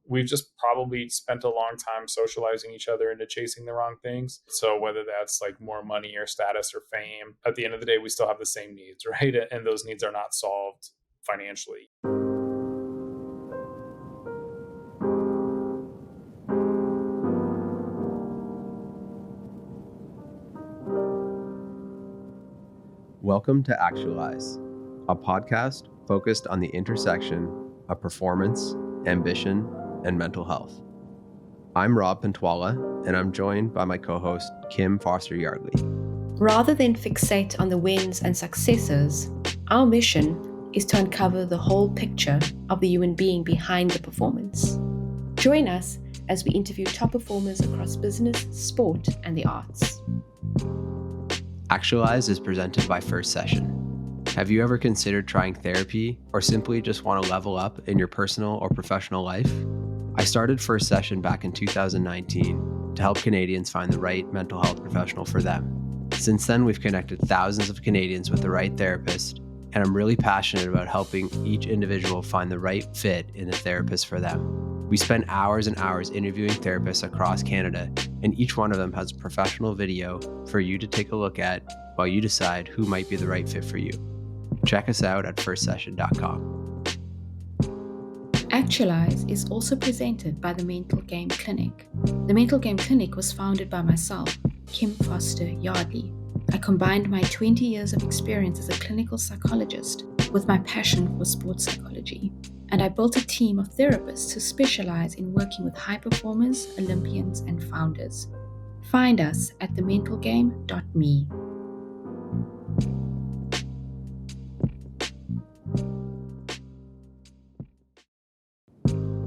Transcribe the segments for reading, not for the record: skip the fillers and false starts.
we've just probably spent a long time socializing each other into chasing the wrong things. So whether that's like more money or status or fame, at the end of the day, we still have the same needs, right? And those needs are not solved financially. Welcome to Actualize, a podcast focused on the intersection of performance, ambition, and mental health. I'm Rob Pentwala, and I'm joined by my co-host, Kim Foster-Yardley. Rather than fixate on the wins and successes, our mission is to uncover the whole picture of the human being behind the performance. Join us as we interview top performers across business, sport, and the arts. Actualize is presented by First Session. Have you ever considered trying therapy or simply just want to level up in your personal or professional life? I started First Session back in 2019 to help Canadians find the right mental health professional for them. Since then, we've connected thousands of Canadians with the right therapist, and I'm really passionate about helping each individual find the right fit in the therapist for them. We spend hours and hours interviewing therapists across Canada, and each one of them has a professional video for you to take a look at while you decide who might be the right fit for you. Check us out at firstsession.com. Actualize is also presented by the Mental Game Clinic. The Mental Game Clinic was founded by myself, Kim Foster-Yardley. I combined my 20 years of experience as a clinical psychologist with my passion for sports psychology. And I built a team of therapists who specialize in working with high performers, Olympians, and founders. Find us at thementalgame.me.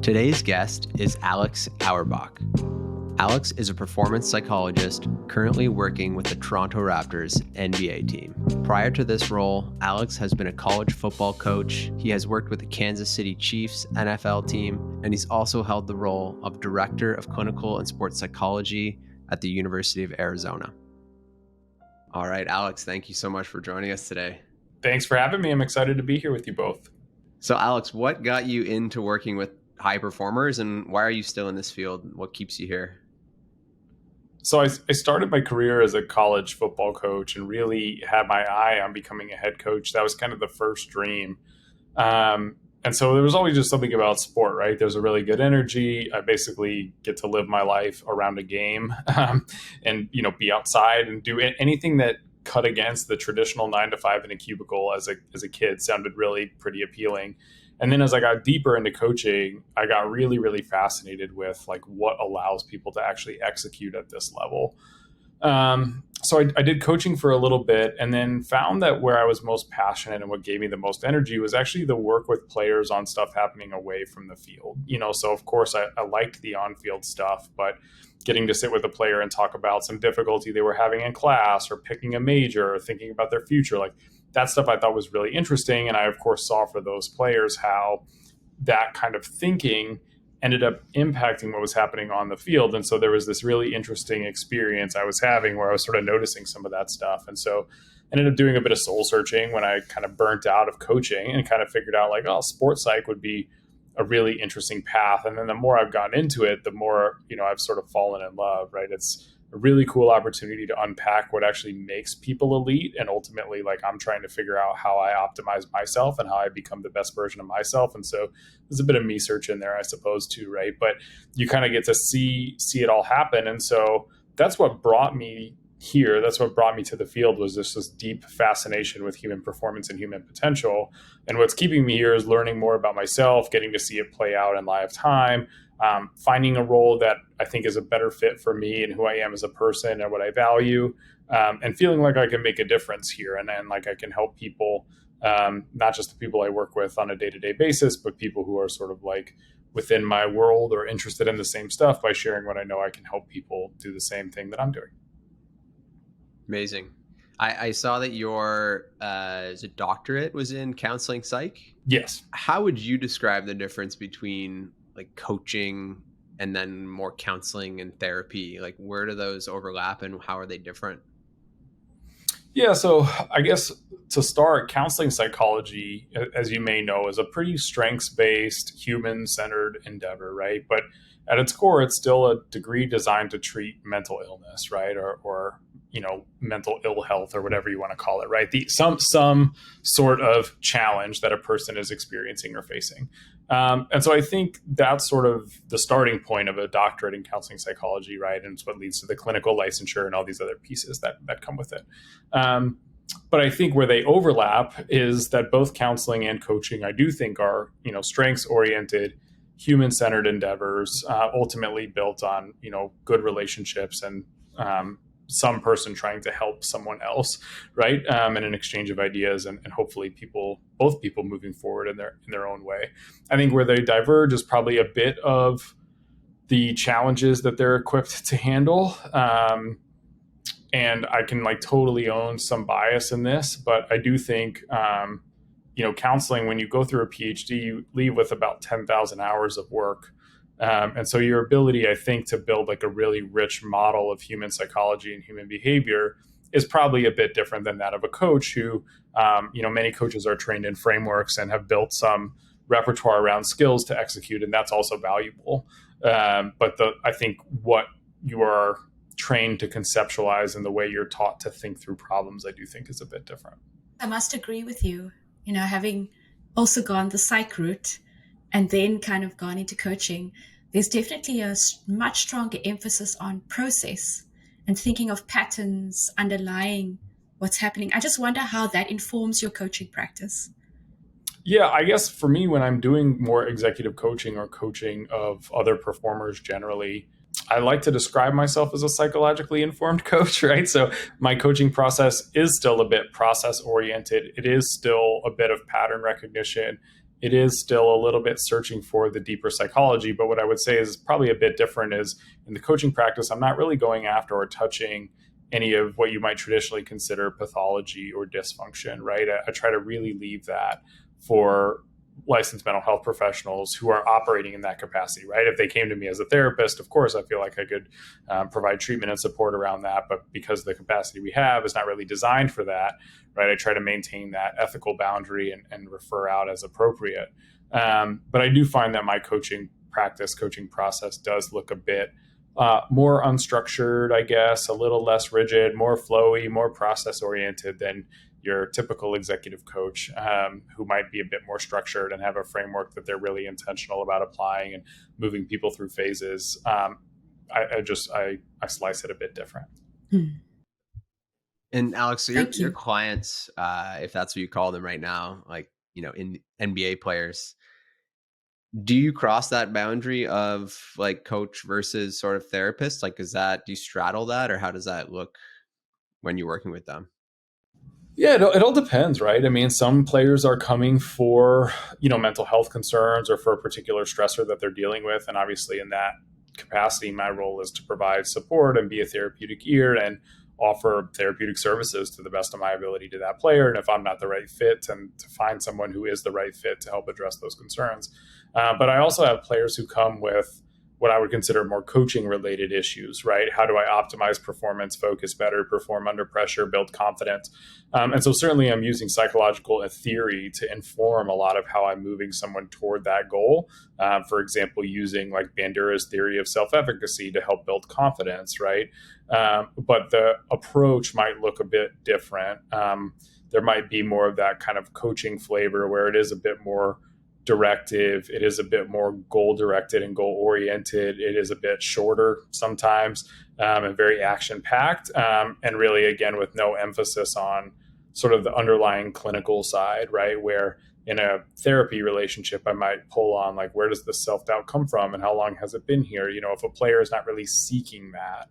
Today's guest is Alex Auerbach. Alex is a performance psychologist currently working with the Toronto Raptors NBA team. Prior to this role, Alex has been a college football coach. He has worked with the Kansas City Chiefs NFL team, and he's also held the role of Director of Clinical and Sports Psychology at the University of Arizona. All right, Alex, thank you so much for joining us today. Thanks for having me. I'm excited to be here with you both. So, Alex, what got you into working with high performers, and why are you still in this field? What keeps you here? So I started my career as a college football coach and really had my eye on becoming a head coach. That was kind of the first dream. And so there was always just something about sport, right? There's a really good energy. I basically get to live my life around a game and, be outside and do anything that cut against the traditional 9 to 5 in a cubicle as a kid sounded really pretty appealing. And then as I got deeper into coaching, I got really, really fascinated with like what allows people to actually execute at this level. So I did coaching for a little bit and then found that where I was most passionate and what gave me the most energy was actually the work with players on stuff happening away from the field. So of course I liked the on-field stuff, but getting to sit with a player and talk about some difficulty they were having in class or picking a major or thinking about their future, like that stuff I thought was really interesting. And I, of course, saw for those players how that kind of thinking ended up impacting what was happening on the field. And so there was this really interesting experience I was having where I was sort of noticing some of that stuff. And so I ended up doing a bit of soul searching when I kind of burnt out of coaching and kind of figured out like, oh, sports psych would be a really interesting path. And then the more I've gotten into it, the more, I've sort of fallen in love, right? It's a really cool opportunity to unpack what actually makes people elite. And ultimately, like I'm trying to figure out how I optimize myself and how I become the best version of myself. And so there's a bit of me search in there, I suppose, too, right? But you kind of get to see it all happen. And so that's what brought me here. That's what brought me to the field was this deep fascination with human performance and human potential. And what's keeping me here is learning more about myself, getting to see it play out in live time, finding a role that I think is a better fit for me and who I am as a person and what I value, and feeling like I can make a difference here. And then like I can help people, not just the people I work with on a day-to-day basis, but people who are sort of like within my world or interested in the same stuff by sharing what I know I can help people do the same thing that I'm doing. Amazing. I saw that your doctorate was in counseling psych. Yes. How would you describe the difference between like coaching and then more counseling and therapy? Like where do those overlap and how are they different? Yeah, so I guess to start, counseling psychology, as you may know, is a pretty strengths-based, human-centered endeavor, right? But at its core, it's still a degree designed to treat mental illness, right? Or mental ill health, or whatever you want to call it, right? Some sort of challenge that a person is experiencing or facing. And so I think that's sort of the starting point of a doctorate in counseling psychology, right? And it's what leads to the clinical licensure and all these other pieces that come with it. But I think where they overlap is that both counseling and coaching, I do think, are strengths-oriented, human-centered endeavors, ultimately built on good relationships and some person trying to help someone else, right? And an exchange of ideas, and hopefully both people moving forward in their own way. I think where they diverge is probably a bit of the challenges that they're equipped to handle. And I can totally own some bias in this, but I do think, counseling, when you go through a PhD, you leave with about 10,000 hours of work. And so your ability, I think, to build a really rich model of human psychology and human behavior is probably a bit different than that of a coach who, many coaches are trained in frameworks and have built some repertoire around skills to execute, and that's also valuable. But I think what you are trained to conceptualize and the way you're taught to think through problems, I do think is a bit different. I must agree with you. Having also gone the psych route and then kind of gone into coaching, there's definitely a much stronger emphasis on process and thinking of patterns underlying what's happening. I just wonder how that informs your coaching practice. Yeah, I guess for me, when I'm doing more executive coaching or coaching of other performers generally, I like to describe myself as a psychologically informed coach, right? So my coaching process is still a bit process oriented. It is still a bit of pattern recognition. It is still a little bit searching for the deeper psychology. But what I would say is probably a bit different is in the coaching practice, I'm not really going after or touching any of what you might traditionally consider pathology or dysfunction, right? I try to really leave that for licensed mental health professionals who are operating in that capacity, right? If they came to me as a therapist, of course, I feel like I could provide treatment and support around that. But because the capacity we have is not really designed for that, right? I try to maintain that ethical boundary and refer out as appropriate. But I do find that my coaching process does look a bit more unstructured, I guess, a little less rigid, more flowy, more process oriented than your typical executive coach, who might be a bit more structured and have a framework that they're really intentional about applying and moving people through phases. I slice it a bit different. And Alex, so your clients, if that's what you call them right now, in NBA players, do you cross that boundary of coach versus sort of therapist? Do you straddle that, or how does that look when you're working with them? Yeah, it all depends, right? I mean, some players are coming for, mental health concerns or for a particular stressor that they're dealing with. And obviously in that capacity, my role is to provide support and be a therapeutic ear and offer therapeutic services to the best of my ability to that player. And if I'm not the right fit, and to find someone who is the right fit to help address those concerns. But I also have players who come with what I would consider more coaching related issues, right? How do I optimize performance, focus better, perform under pressure, build confidence? And so certainly I'm using psychological theory to inform a lot of how I'm moving someone toward that goal. For example, using Bandura's theory of self-efficacy to help build confidence, right? But the approach might look a bit different. There might be more of that kind of coaching flavor where it is a bit more directive. It is a bit more goal directed and goal oriented. It is a bit shorter sometimes, and very action packed. And really, again, with no emphasis on sort of the underlying clinical side, right? Where in a therapy relationship, I might pull on where does the self-doubt come from and how long has it been here? If a player is not really seeking that,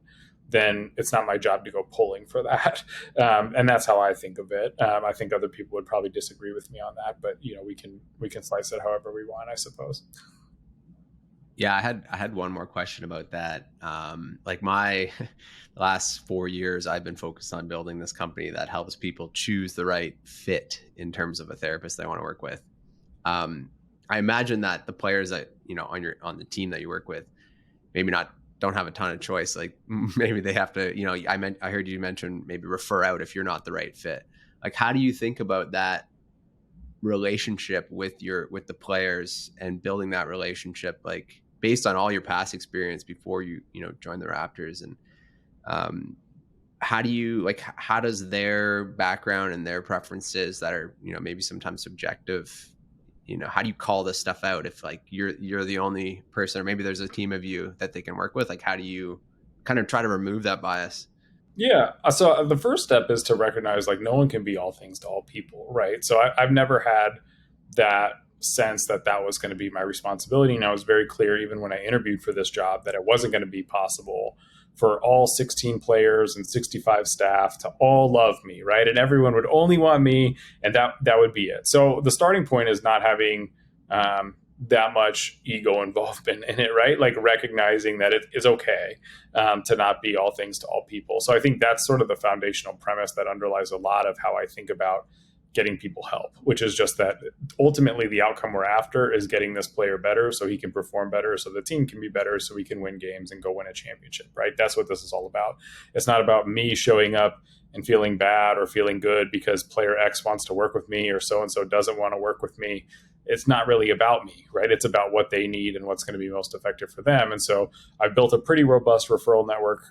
then it's not my job to go pulling for that. And that's how I think of it. I think other people would probably disagree with me on that, but we can slice it however we want, I suppose. Yeah, I had one more question about that. My last 4 years, I've been focused on building this company that helps people choose the right fit in terms of a therapist they want to work with. I imagine that the players that on the team that you work with, maybe don't have a ton of choice. Maybe they have to, I heard you mention maybe refer out if you're not the right fit. Like, how do you think about that relationship with the players and building that relationship, like based on all your past experience before you joined the Raptors? And how do you how does their background and their preferences that are maybe sometimes subjective, how do you call this stuff out if like you're the only person, or maybe there's a team of you that they can work with? Like, how do you kind of try to remove that bias? Yeah. So the first step is to recognize like no one can be all things to all people, right? So I've never had that sense that that was going to be my responsibility. And I was very clear, even when I interviewed for this job, that it wasn't going to be possible for all 16 players and 65 staff to all love me, right? And everyone would only want me, and that would be it. So the starting point is not having that much ego involvement in it, right? Like recognizing that it is okay to not be all things to all people. So I think that's sort of the foundational premise that underlies a lot of how I think about getting people help, which is just that ultimately the outcome we're after is getting this player better so he can perform better, so the team can be better, so we can win games and go win a championship, right? That's what this is all about. It's not about me showing up and feeling bad or feeling good because player X wants to work with me or so-and-so doesn't want to work with me. It's not really about me, right? It's about what they need and what's going to be most effective for them. And so I've built a pretty robust referral network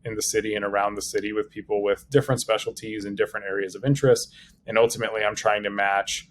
in the city and around the city with people with different specialties and different areas of interest. And ultimately, I'm trying to match,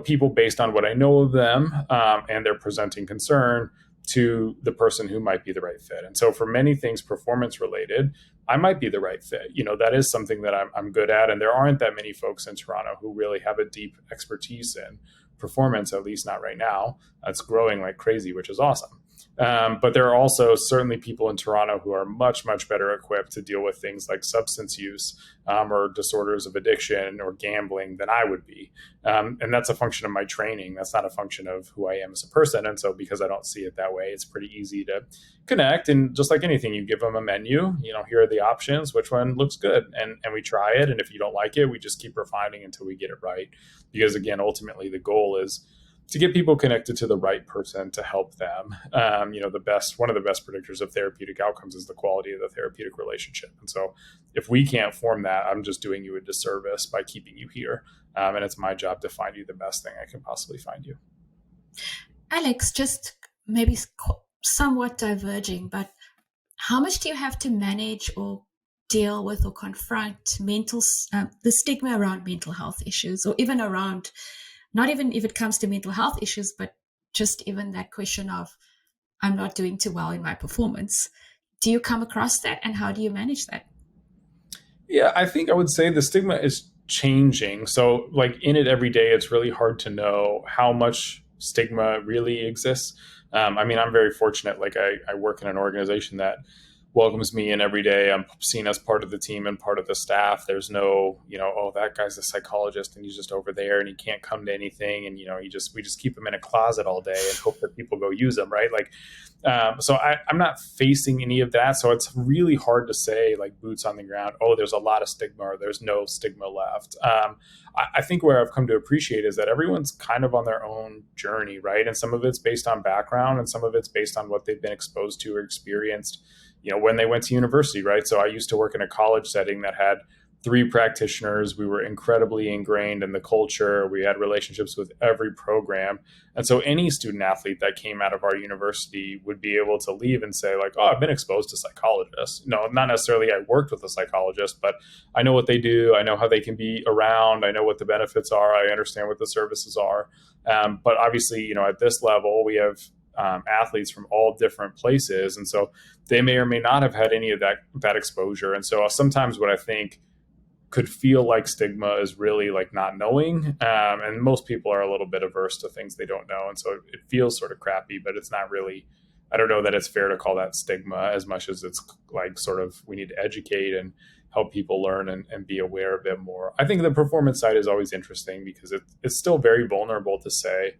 people based on what I know of them and their presenting concern to the person who might be the right fit. And so for many things performance related, I might be the right fit. That is something that I'm good at. And there aren't that many folks in Toronto who really have a deep expertise in performance, at least not right now. It's growing like crazy, which is awesome. But there are also certainly people in Toronto who are much, much better equipped to deal with things like substance use or disorders of addiction or gambling than I would be. And that's a function of my training. That's not a function of who I am as a person. And so because I don't see it that way, it's pretty easy to connect. And just like anything, you give them a menu, here are the options, which one looks good? And we try it. And if you don't like it, we just keep refining until we get it right. Because again, ultimately the goal is to get people connected to the right person to help them. One of the best predictors of therapeutic outcomes is the quality of the therapeutic relationship. And so if we can't form that, I'm just doing you a disservice by keeping you here. And it's my job to find you the best thing I can possibly find you. Alex, just maybe somewhat diverging, but how much do you have to manage or deal with or confront the stigma around mental health issues, or even around, not even if it comes to mental health issues, but just even that question of, I'm not doing too well in my performance. Do you come across that, and how do you manage that? Yeah, I think I would say the stigma is changing. So like in it every day, it's really hard to know how much stigma really exists. I'm very fortunate. Like I work in an organization that welcomes me in every day. I'm seen as part of the team and part of the staff. There's no, oh, that guy's a psychologist and he's just over there and he can't come to anything. And, we just keep him in a closet all day and hope that people go use him. Right. Like, so I'm not facing any of that. So it's really hard to say, like, boots on the ground, oh, there's a lot of stigma or there's no stigma left. I think where I've come to appreciate is that everyone's kind of on their own journey, right? And some of it's based on background and some of it's based on what they've been exposed to or experienced, when they went to university, right? So I used to work in a college setting that had 3 practitioners. We were incredibly ingrained in the culture. We had relationships with every program. And so any student athlete that came out of our university would be able to leave and say, like, oh, I've been exposed to psychologists. No, not necessarily I worked with a psychologist, but I know what they do. I know how they can be around. I know what the benefits are. I understand what the services are. But obviously, at this level, we have athletes from all different places. And so they may or may not have had any of that exposure. And so sometimes what I think could feel like stigma is really like not knowing. And most people are a little bit averse to things they don't know. And so it feels sort of crappy, but it's not really, I don't know that it's fair to call that stigma as much as it's like sort of, we need to educate and help people learn and be aware a bit more. I think the performance side is always interesting because it's still very vulnerable to say,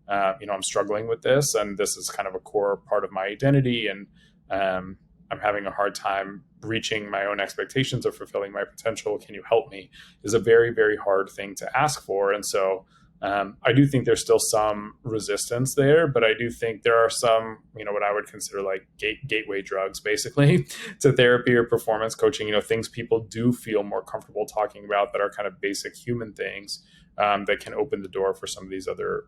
I'm struggling with this and this is kind of a core part of my identity. And I'm having a hard time reaching my own expectations of fulfilling my potential. Can you help me? Is a very, very hard thing to ask for. And so I do think there's still some resistance there, but I do think there are some, what I would consider like gateway drugs, basically, to therapy or performance coaching. Things people do feel more comfortable talking about that are kind of basic human things that can open the door for some of these other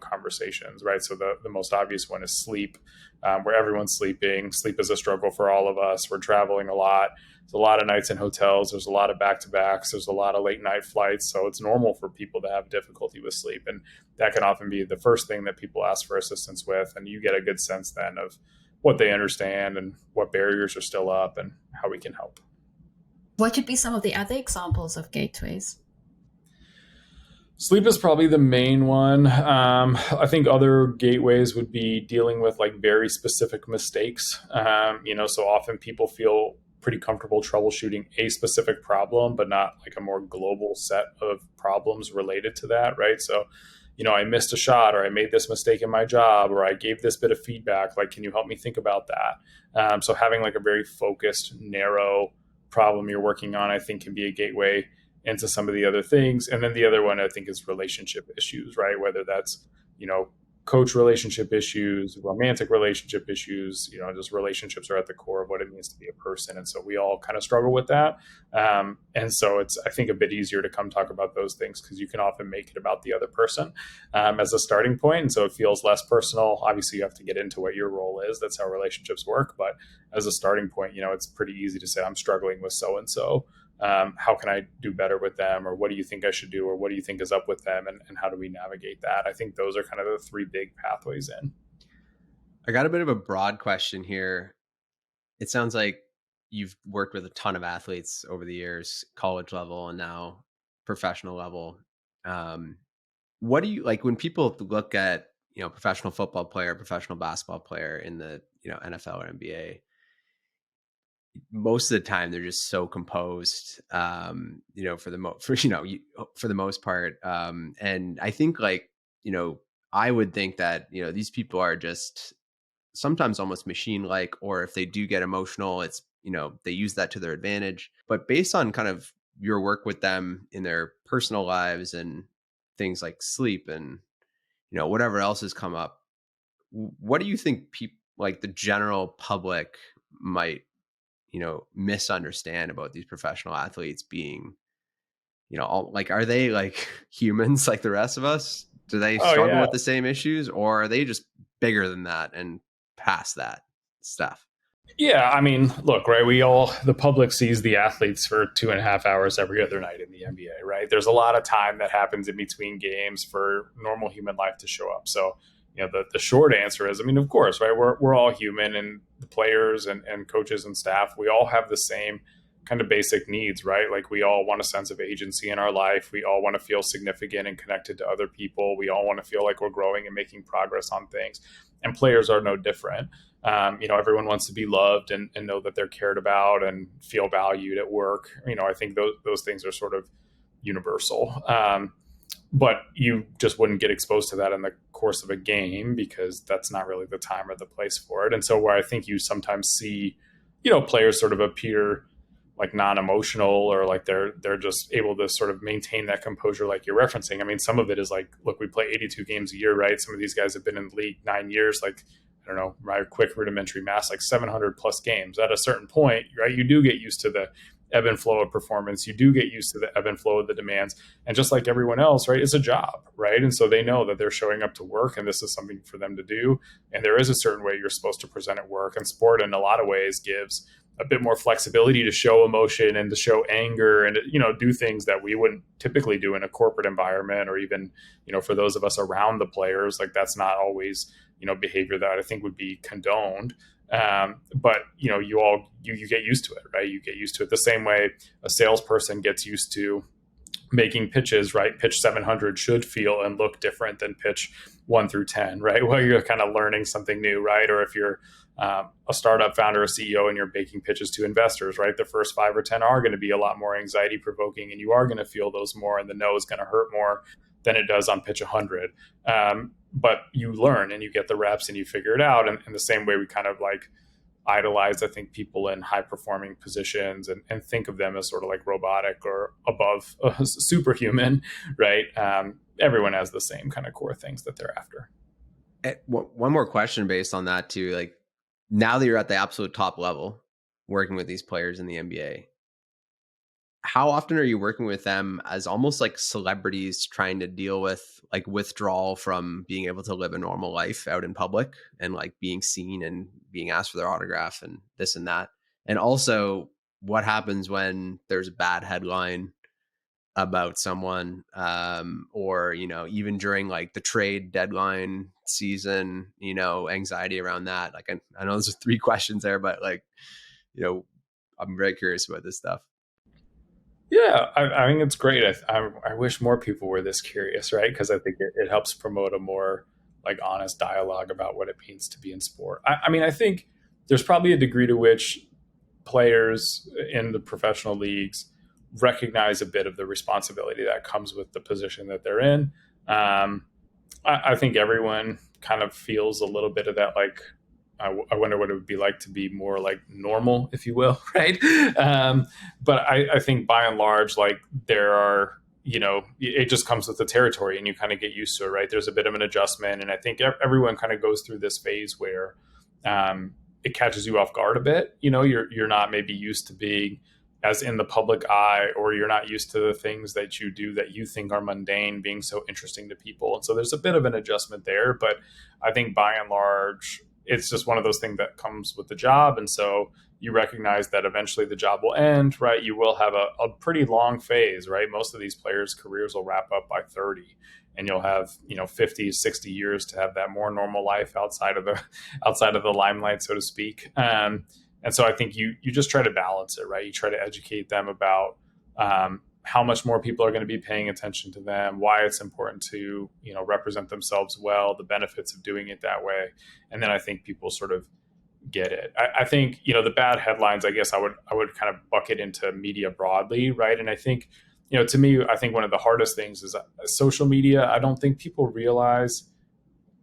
conversations, right? So the most obvious one is sleep, where everyone's sleeping. Sleep is a struggle for all of us. We're traveling a lot. There's a lot of nights in hotels. There's a lot of back-to-backs. There's a lot of late night flights. So it's normal for people to have difficulty with sleep. And that can often be the first thing that people ask for assistance with. And you get a good sense then of what they understand and what barriers are still up and how we can help. What could be some of the other examples of gateways? Sleep is probably the main one. I think other gateways would be dealing with like very specific mistakes. So often people feel pretty comfortable troubleshooting a specific problem, but not like a more global set of problems related to that, right? So, I missed a shot, or I made this mistake in my job, or I gave this bit of feedback. Like, can you help me think about that? So having like a very focused, narrow problem you're working on, I think can be a gateway into some of the other things. And then the other one I think is relationship issues, right? Whether that's, coach relationship issues, romantic relationship issues, just relationships are at the core of what it means to be a person. And so we all kind of struggle with that. And so it's, I think, a bit easier to come talk about those things because you can often make it about the other person as a starting point. And so it feels less personal. Obviously, you have to get into what your role is. That's how relationships work. But as a starting point, it's pretty easy to say, I'm struggling with so-and-so. How can I do better with them? Or what do you think I should do? Or what do you think is up with them? And how do we navigate that? I think those are kind of the three big pathways in. I got a bit of a broad question here. It sounds like you've worked with a ton of athletes over the years, college level and now professional level. What do you like when people look at, professional football player, professional basketball player in the, NFL or NBA? Most of the time they're just so composed, for the most part. And I think I would think that, these people are just sometimes almost machine-like, or if they do get emotional, it's, they use that to their advantage. But based on kind of your work with them in their personal lives and things like sleep and, whatever else has come up, what do you think people like the general public might misunderstand about these professional athletes being, are they like humans like the rest of us? Do they struggle with the same issues, or are they just bigger than that and past that stuff? Yeah, I mean, look, right, the public sees the athletes for 2.5 hours every other night in the NBA, right? There's a lot of time that happens in between games for normal human life to show up. So, the short answer is, I mean, of course, right, we're all human, and the players and coaches and staff, we all have the same kind of basic needs, right? Like, we all want a sense of agency in our life. We all want to feel significant and connected to other people. We all want to feel like we're growing and making progress on things. And players are no different. Everyone wants to be loved and know that they're cared about and feel valued at work. I think those things are sort of universal. But you just wouldn't get exposed to that in the course of a game because that's not really the time or the place for it. And so where I think you sometimes see, players sort of appear like non-emotional, or like they're just able to sort of maintain that composure like you're referencing. I mean, some of it is like, look, we play 82 games a year, right? Some of these guys have been in the league 9 years, like, I don't know, my quick rudimentary math, like 700 plus games. At a certain point, right, you do get used to the ebb and flow of performance. You do get used to the ebb and flow of the demands. And just like everyone else, right, it's a job, right? And so they know that they're showing up to work and this is something for them to do. And there is a certain way you're supposed to present at work. And sport in a lot of ways gives a bit more flexibility to show emotion and to show anger and, do things that we wouldn't typically do in a corporate environment, or even, for those of us around the players, like that's not always, behavior that I think would be condoned. But you get used to it, right? You get used to it the same way a salesperson gets used to making pitches, right? Pitch 700 should feel and look different than pitch 1 through 10, right? Well, you're kind of learning something new, right? Or if you're a startup founder or CEO and you're making pitches to investors, right? The first 5 or 10 are going to be a lot more anxiety provoking, and you are going to feel those more, and the no is going to hurt more than it does on pitch 100. But you learn and you get the reps and you figure it out. And in the same way, we kind of like idolize, I think, people in high performing positions and think of them as sort of like robotic or above superhuman, right? Everyone has the same kind of core things that they're after. One more question based on that too. Like, now that you're at the absolute top level, working with these players in the NBA, how often are you working with them as almost like celebrities trying to deal with like withdrawal from being able to live a normal life out in public and like being seen and being asked for their autograph and this and that? And also, what happens when there's a bad headline about someone, or, even during like the trade deadline season, anxiety around that? Like, I know there's 3 questions there, but like, I'm very curious about this stuff. Yeah, I think it's great. I wish more people were this curious, right? Because I think it helps promote a more like honest dialogue about what it means to be in sport. I mean, I think there's probably a degree to which players in the professional leagues recognize a bit of the responsibility that comes with the position that they're in. I think everyone kind of feels a little bit of that, like, I wonder what it would be like to be more like normal, if you will, right? But I think by and large, like there are, it just comes with the territory and you kind of get used to it, right? There's a bit of an adjustment. And I think everyone kind of goes through this phase where it catches you off guard a bit. You're not maybe used to being as in the public eye, or you're not used to the things that you do that you think are mundane being so interesting to people. And so there's a bit of an adjustment there. But I think by and large, it's just one of those things that comes with the job. And so you recognize that eventually the job will end, right? You will have a pretty long phase, right? Most of these players' careers will wrap up by 30, and you'll have, 50, 60 years to have that more normal life outside of the limelight, so to speak. And so I think you just try to balance it, right? You try to educate them about how much more people are going to be paying attention to them, why it's important to, represent themselves well, the benefits of doing it that way. And then I think people sort of get it. I think, the bad headlines, I guess I would kind of bucket into media broadly, right? And I think, to me, I think one of the hardest things is social media. I don't think people realize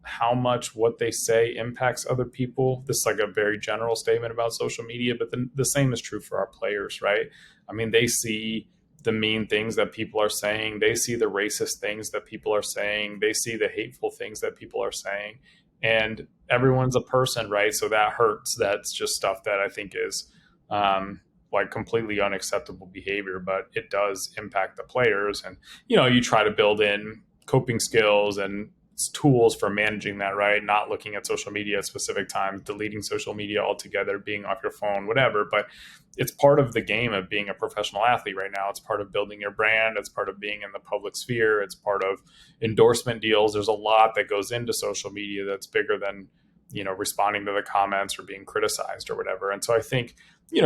how much what they say impacts other people. This is like a very general statement about social media, but the same is true for our players, right? I mean, they see the mean things that people are saying. They see the racist things that people are saying. They see the hateful things that people are saying. And everyone's a person, right? So that hurts. That's just stuff that I think is like completely unacceptable behavior, but it does impact the players. And, you try to build in coping skills and tools for managing that, right? Not looking at social media at specific times, deleting social media altogether, being off your phone, whatever. But it's part of the game of being a professional athlete right now. It's part of building your brand. It's part of being in the public sphere. It's part of endorsement deals. There's a lot that goes into social media that's bigger than, responding to the comments or being criticized or whatever. And so I think,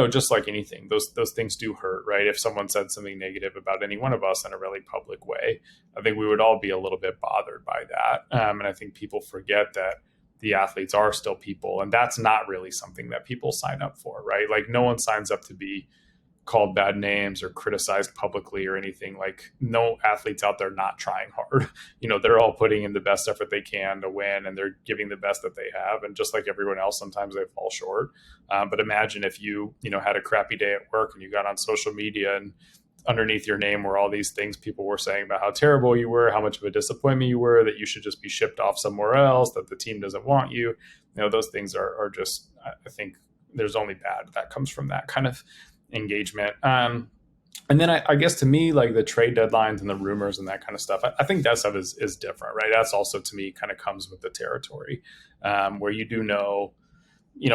just like anything, those things do hurt, right? If someone said something negative about any one of us in a really public way, I think we would all be a little bit bothered by that. And I think people forget that the athletes are still people, and that's not really something that people sign up for, right? Like no one signs up to be called bad names or criticized publicly or anything. Like no athletes out there not trying hard. They're all putting in the best effort they can to win, and they're giving the best that they have. And just like everyone else, sometimes they fall short. But imagine if you had a crappy day at work and you got on social media and underneath your name were all these things people were saying about how terrible you were, how much of a disappointment you were, that you should just be shipped off somewhere else, that the team doesn't want you. Those things are just, I think there's only bad that comes from that kind of engagement. And then I guess to me, like the trade deadlines and the rumors and that kind of stuff, I think that stuff is different, right? That's also to me kind of comes with the territory, where you do know,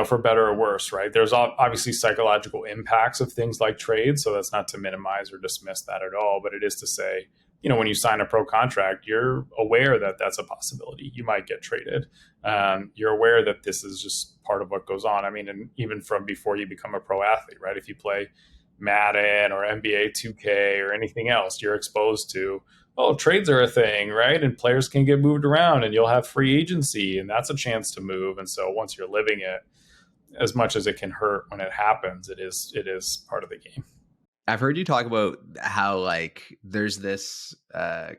for better or worse, right? There's obviously psychological impacts of things like trade. So that's not to minimize or dismiss that at all, but it is to say, when you sign a pro contract, you're aware that that's a possibility. You might get traded. You're aware that this is just part of what goes on. I mean, and even from before you become a pro athlete, right? If you play Madden or NBA 2K or anything else, you're exposed to, trades are a thing, right? And players can get moved around and you'll have free agency, and that's a chance to move. And so once you're living it, as much as it can hurt when it happens, it is part of the game. I've heard you talk about how like there's this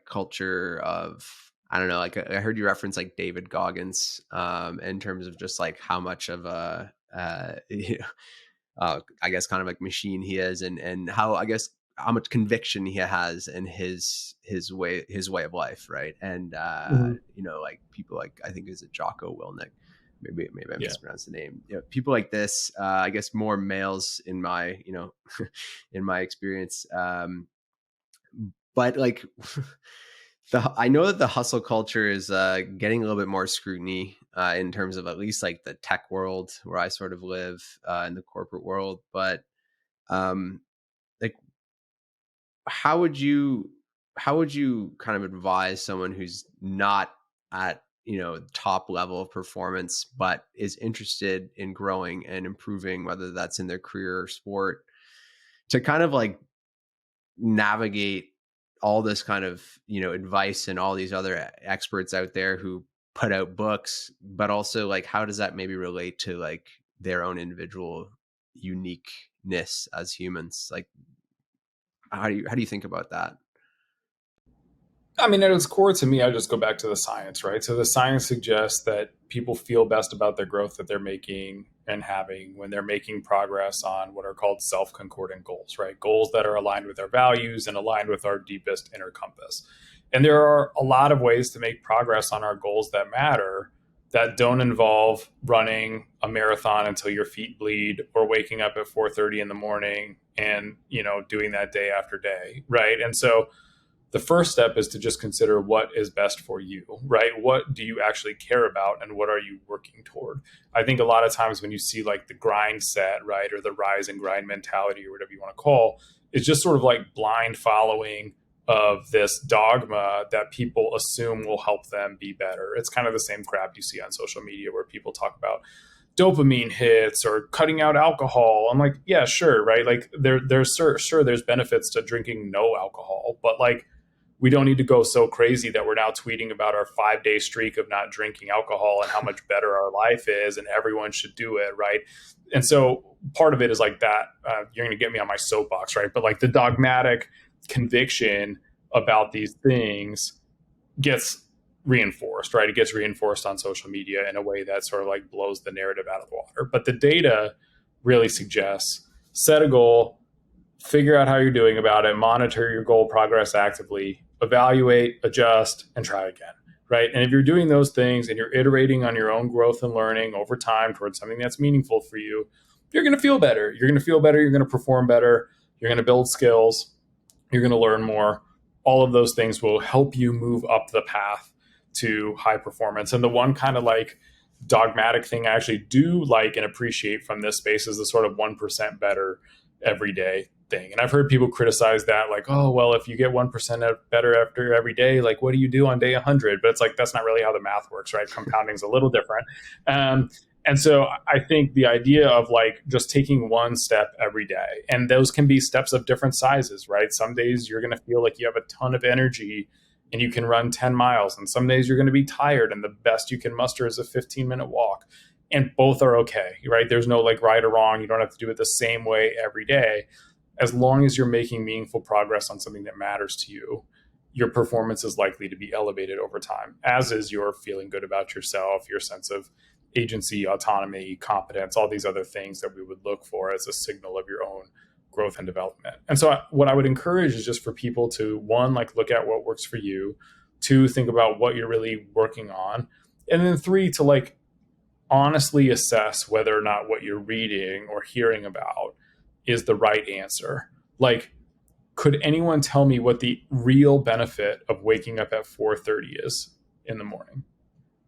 culture of, I don't know, like I heard you reference like David Goggins in terms of just like how much of a I guess kind of like machine he is, and how, I guess, how much conviction he has in his way of life, right? And Mhm. like people like, I think, is it Jocko Willink? Maybe I Yeah. mispronounced the name. People like this, I guess more males in my in my experience. But like I know that the hustle culture is getting a little bit more scrutiny in terms of at least like the tech world where I sort of live, in the corporate world. But um, like, how would you kind of advise someone who's not at top level of performance but is interested in growing and improving, whether that's in their career or sport, to kind of like navigate all this kind of advice and all these other experts out there who put out books, but also like how does that maybe relate to like their own individual uniqueness as humans? Like, how do you think about that? I mean, at its core, to me, I just go back to the science, right? So the science suggests that people feel best about their growth that they're making and having when they're making progress on what are called self-concordant goals, right? Goals that are aligned with our values and aligned with our deepest inner compass. And there are a lot of ways to make progress on our goals that matter that don't involve running a marathon until your feet bleed or waking up at 4:30 in the morning and, doing that day after day, right? And so the first step is to just consider what is best for you, right? What do you actually care about and what are you working toward? I think a lot of times when you see like the grind set, right, or the rise and grind mentality or whatever you want to call, it's just sort of like blind following of this dogma that people assume will help them be better. It's kind of the same crap you see on social media where people talk about dopamine hits or cutting out alcohol. I'm like, yeah, sure, right? Like there's sure there's benefits to drinking no alcohol, but like we don't need to go so crazy that we're now tweeting about our 5-day streak of not drinking alcohol and how much better our life is and everyone should do it, right? And so part of it is like that. You're going to get me on my soapbox, right? But like the dogmatic conviction about these things gets reinforced, right? It gets reinforced on social media in a way that sort of like blows the narrative out of the water. But the data really suggests set a goal, figure out how you're doing about it, monitor your goal progress actively, evaluate, adjust, and try again, right? And if you're doing those things and you're iterating on your own growth and learning over time towards something that's meaningful for you, you're going to feel better. You're going to feel better. You're going to perform better. You're going to build skills. You're going to learn more. All of those things will help you move up the path to high performance. And the one kind of like dogmatic thing I actually do like and appreciate from this space is the sort of 1% better every day thing. And I've heard people criticize that, like, oh, well, if you get 1% better after every day, like, what do you do on day 100? But it's like, that's not really how the math works, right? Compounding is a little different. And so I think the idea of like just taking one step every day, and those can be steps of different sizes, right? Some days you're going to feel like you have a ton of energy and you can run 10 miles. And some days you're going to be tired and the best you can muster is a 15-minute walk. And both are okay, right? There's no like right or wrong. You don't have to do it the same way every day. As long as you're making meaningful progress on something that matters to you, your performance is likely to be elevated over time, as is your feeling good about yourself, your sense of agency, autonomy, competence, all these other things that we would look for as a signal of your own growth and development. And so what I would encourage is just for people to, one, like look at what works for you, two, think about what you're really working on, and then three, to like honestly assess whether or not what you're reading or hearing about is the right answer. Like, could anyone tell me what the real benefit of waking up at 4:30 is in the morning?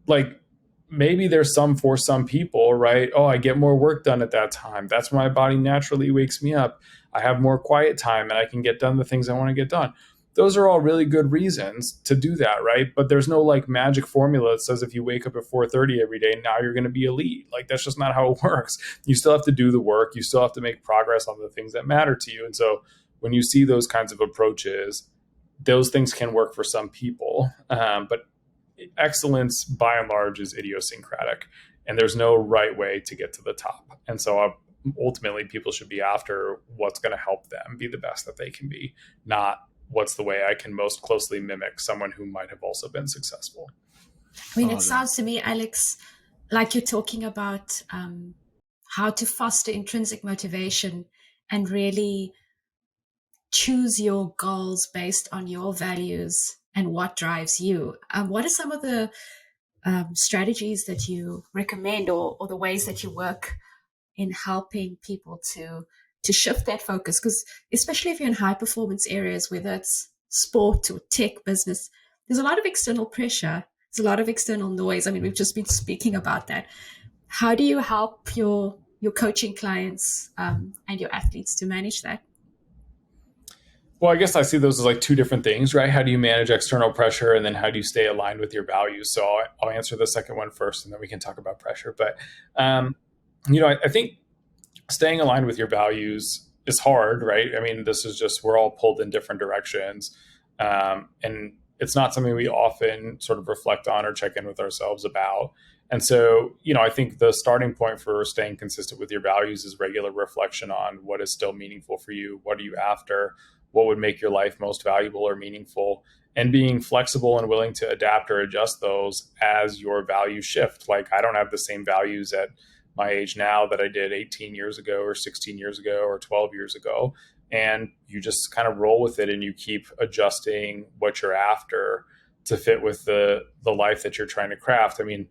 Like, maybe there's some for some people, right? Oh, I get more work done at that time. That's when my body naturally wakes me up. I have more quiet time and I can get done the things I want to get done. Those are all really good reasons to do that, right? But there's no like magic formula that says if you wake up at 4:30 every day, now you're going to be elite. Like that's just not how it works. You still have to do the work. You still have to make progress on the things that matter to you. And so when you see those kinds of approaches, those things can work for some people. But excellence by and large is idiosyncratic, and there's no right way to get to the top. And so ultimately people should be after what's going to help them be the best that they can be, not what's the way I can most closely mimic someone who might have also been successful. I mean, it sounds to me, Alex, like you're talking about how to foster intrinsic motivation and really choose your goals based on your values and what drives you. What are some of the strategies that you recommend, or the ways that you work in helping people to shift that focus? Because especially if you're in high performance areas, whether it's sport or tech business, there's a lot of external pressure. There's a lot of external noise. I mean, we've just been speaking about that. How do you help your coaching clients and your athletes to manage that? Well, I guess I see those as like two different things, right? How do you manage external pressure, and then how do you stay aligned with your values? So I'll answer the second one first, and then we can talk about pressure. But I think staying aligned with your values is hard, right? I mean, this is just, we're all pulled in different directions. And it's not something we often sort of reflect on or check in with ourselves about. And so, I think the starting point for staying consistent with your values is regular reflection on what is still meaningful for you. What are you after? What would make your life most valuable or meaningful? And being flexible and willing to adapt or adjust those as your values shift. Like, I don't have the same values at my age now that I did 18 years ago or 16 years ago or 12 years ago. And you just kind of roll with it, and you keep adjusting what you're after to fit with the life that you're trying to craft. I mean,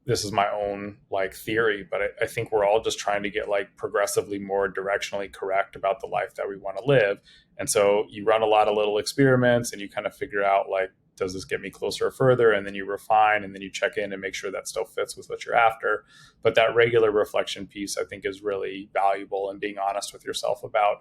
this is my own like theory, but I think we're all just trying to get like progressively more directionally correct about the life that we want to live. And so you run a lot of little experiments, and you kind of figure out, like, does this get me closer or further? And then you refine, and then you check in and make sure that still fits with what you're after. But that regular reflection piece, I think, is really valuable, and being honest with yourself about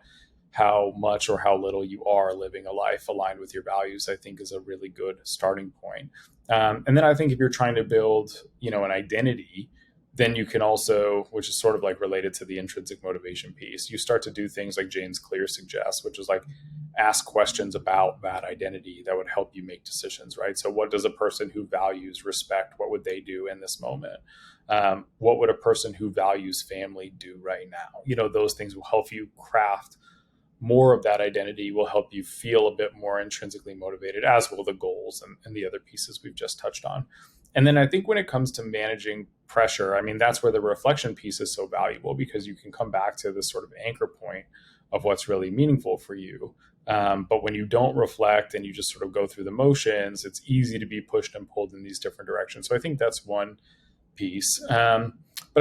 how much or how little you are living a life aligned with your values, I think, is a really good starting point. And then I think if you're trying to build, an identity, then you can also, which is sort of like related to the intrinsic motivation piece, you start to do things like James Clear suggests, which is like ask questions about that identity that would help you make decisions, right? So what does a person who values respect, what would they do in this moment? What would a person who values family do right now? Those things will help you craft more of that identity, will help you feel a bit more intrinsically motivated, as will the goals and the other pieces we've just touched on. And then I think when it comes to managing pressure, I mean, that's where the reflection piece is so valuable, because you can come back to this sort of anchor point of what's really meaningful for you. But when you don't reflect and you just sort of go through the motions, it's easy to be pushed and pulled in these different directions. So I think that's one piece. But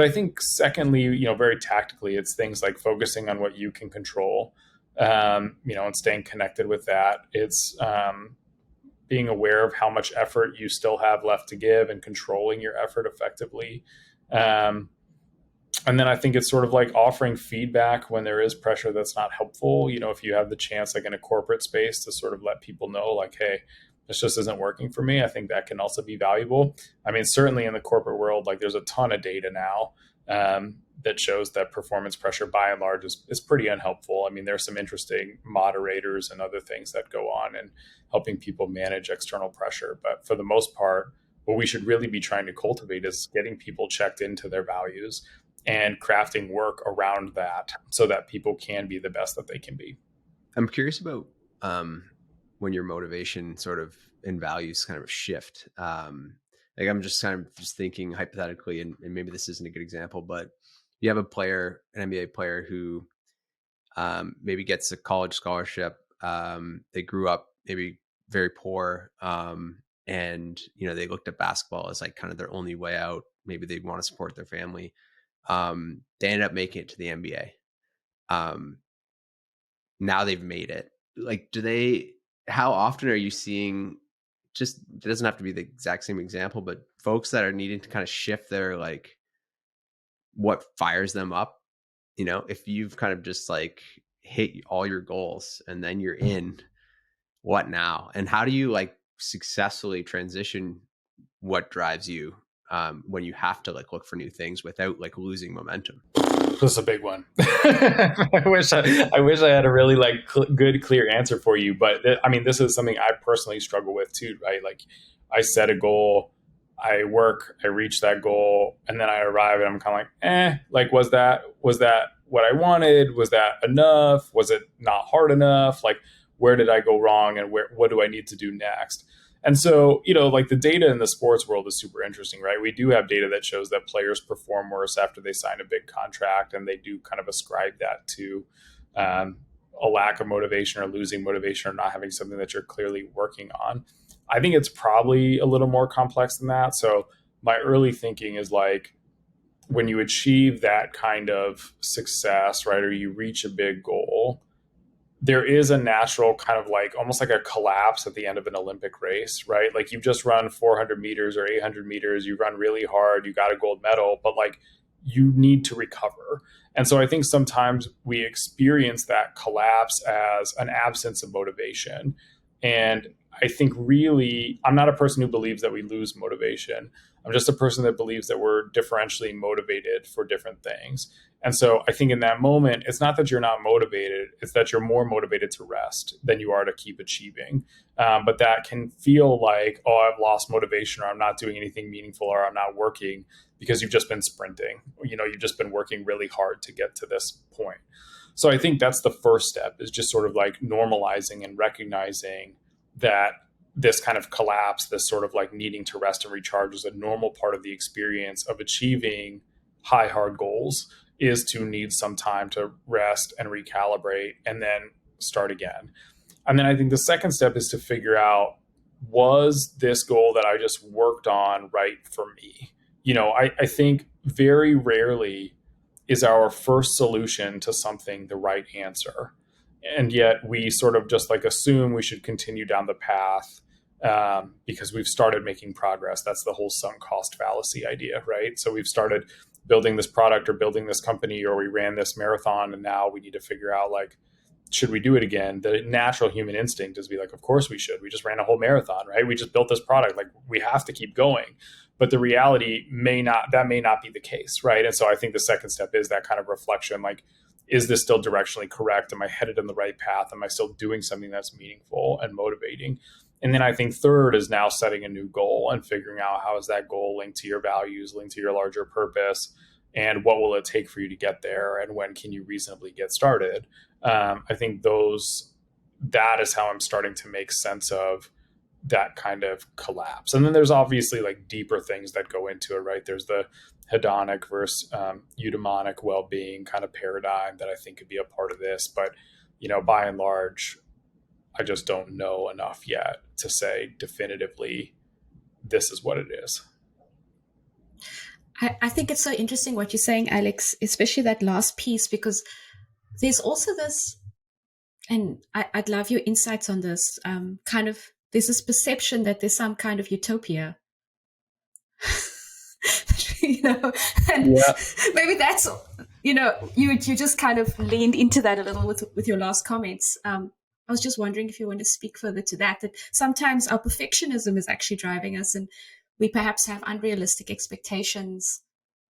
I think secondly, very tactically, it's things like focusing on what you can control, and staying connected with that. It's being aware of how much effort you still have left to give and controlling your effort effectively. And then I think it's sort of like offering feedback when there is pressure that's not helpful. If you have the chance, like in a corporate space, to sort of let people know, like, hey, this just isn't working for me, I think that can also be valuable. I mean, certainly in the corporate world, like, there's a ton of data now that shows that performance pressure by and large is pretty unhelpful. I mean, there's some interesting moderators and other things that go on in helping people manage external pressure. But for the most part, what we should really be trying to cultivate is getting people checked into their values and crafting work around that so that people can be the best that they can be. I'm curious about when your motivation sort of and values kind of shift. Like, I'm just kind of just thinking hypothetically, and maybe this isn't a good example, but you have an NBA player who maybe gets a college scholarship. They grew up maybe very poor, and they looked at basketball as like kind of their only way out. Maybe they want to support their family. They ended up making it to the NBA. Now they've made it. Like, how often are you seeing, just, it doesn't have to be the exact same example, but folks that are needing to kind of shift their, like, what fires them up? If you've kind of just like hit all your goals and then you're in, what now? And how do you like successfully transition what drives you when you have to like look for new things without like losing momentum? This is a big one. I wish I had a really like good, clear answer for you. But I mean, this is something I personally struggle with too, right? Like, I set a goal, I work, I reach that goal, and then I arrive and I'm kind of like, like, was that what I wanted? Was that enough? Was it not hard enough? Like, where did I go wrong, and what do I need to do next? And so, like the data in the sports world is super interesting, right? We do have data that shows that players perform worse after they sign a big contract, and they do kind of ascribe that to a lack of motivation or losing motivation or not having something that you're clearly working on. I think it's probably a little more complex than that. So my early thinking is like, when you achieve that kind of success, right, or you reach a big goal, there is a natural kind of like almost like a collapse at the end of an Olympic race, right? Like you've just run 400 meters or 800 meters, you run really hard, you got a gold medal, but like you need to recover. And so I think sometimes we experience that collapse as an absence of motivation. And I think really, I'm not a person who believes that we lose motivation. I'm just a person that believes that we're differentially motivated for different things. And so I think in that moment, it's not that you're not motivated, it's that you're more motivated to rest than you are to keep achieving. But that can feel like, oh, I've lost motivation, or I'm not doing anything meaningful, or I'm not working, because you've just been sprinting. You've just been working really hard to get to this point. So I think that's the first step, is just sort of like normalizing and recognizing that this kind of collapse, this sort of like needing to rest and recharge, is a normal part of the experience of achieving high, hard goals, is to need some time to rest and recalibrate and then start again. And then I think the second step is to figure out, was this goal that I just worked on right for me? I think very rarely is our first solution to something the right answer. And yet we sort of just like assume we should continue down the path because we've started making progress. That's the whole sunk cost fallacy idea, right? So we've started building this product or building this company, or we ran this marathon, and now we need to figure out, like, should we do it again? The natural human instinct is to be like, of course we should. We just ran a whole marathon, right? We just built this product. Like, we have to keep going. But the reality may not be the case, right? And so I think the second step is that kind of reflection, like, is this still directionally correct? Am I headed in the right path? Am I still doing something that's meaningful and motivating? And then I think third is now setting a new goal and figuring out, how is that goal linked to your values, linked to your larger purpose, and what will it take for you to get there, and when can you reasonably get started? I think that is how I'm starting to make sense of that kind of collapse. And then there's obviously like deeper things that go into it, right? There's the hedonic versus eudaimonic well-being kind of paradigm that I think could be a part of this. But, by and large, I just don't know enough yet to say definitively this is what it is. I think it's so interesting what you're saying, Alex, especially that last piece, because there's also this, and I'd love your insights on this, there's this perception that there's some kind of utopia. And yeah. Maybe that's, you just kind of leaned into that a little with your last comments. I was just wondering if you want to speak further to that sometimes our perfectionism is actually driving us, and we perhaps have unrealistic expectations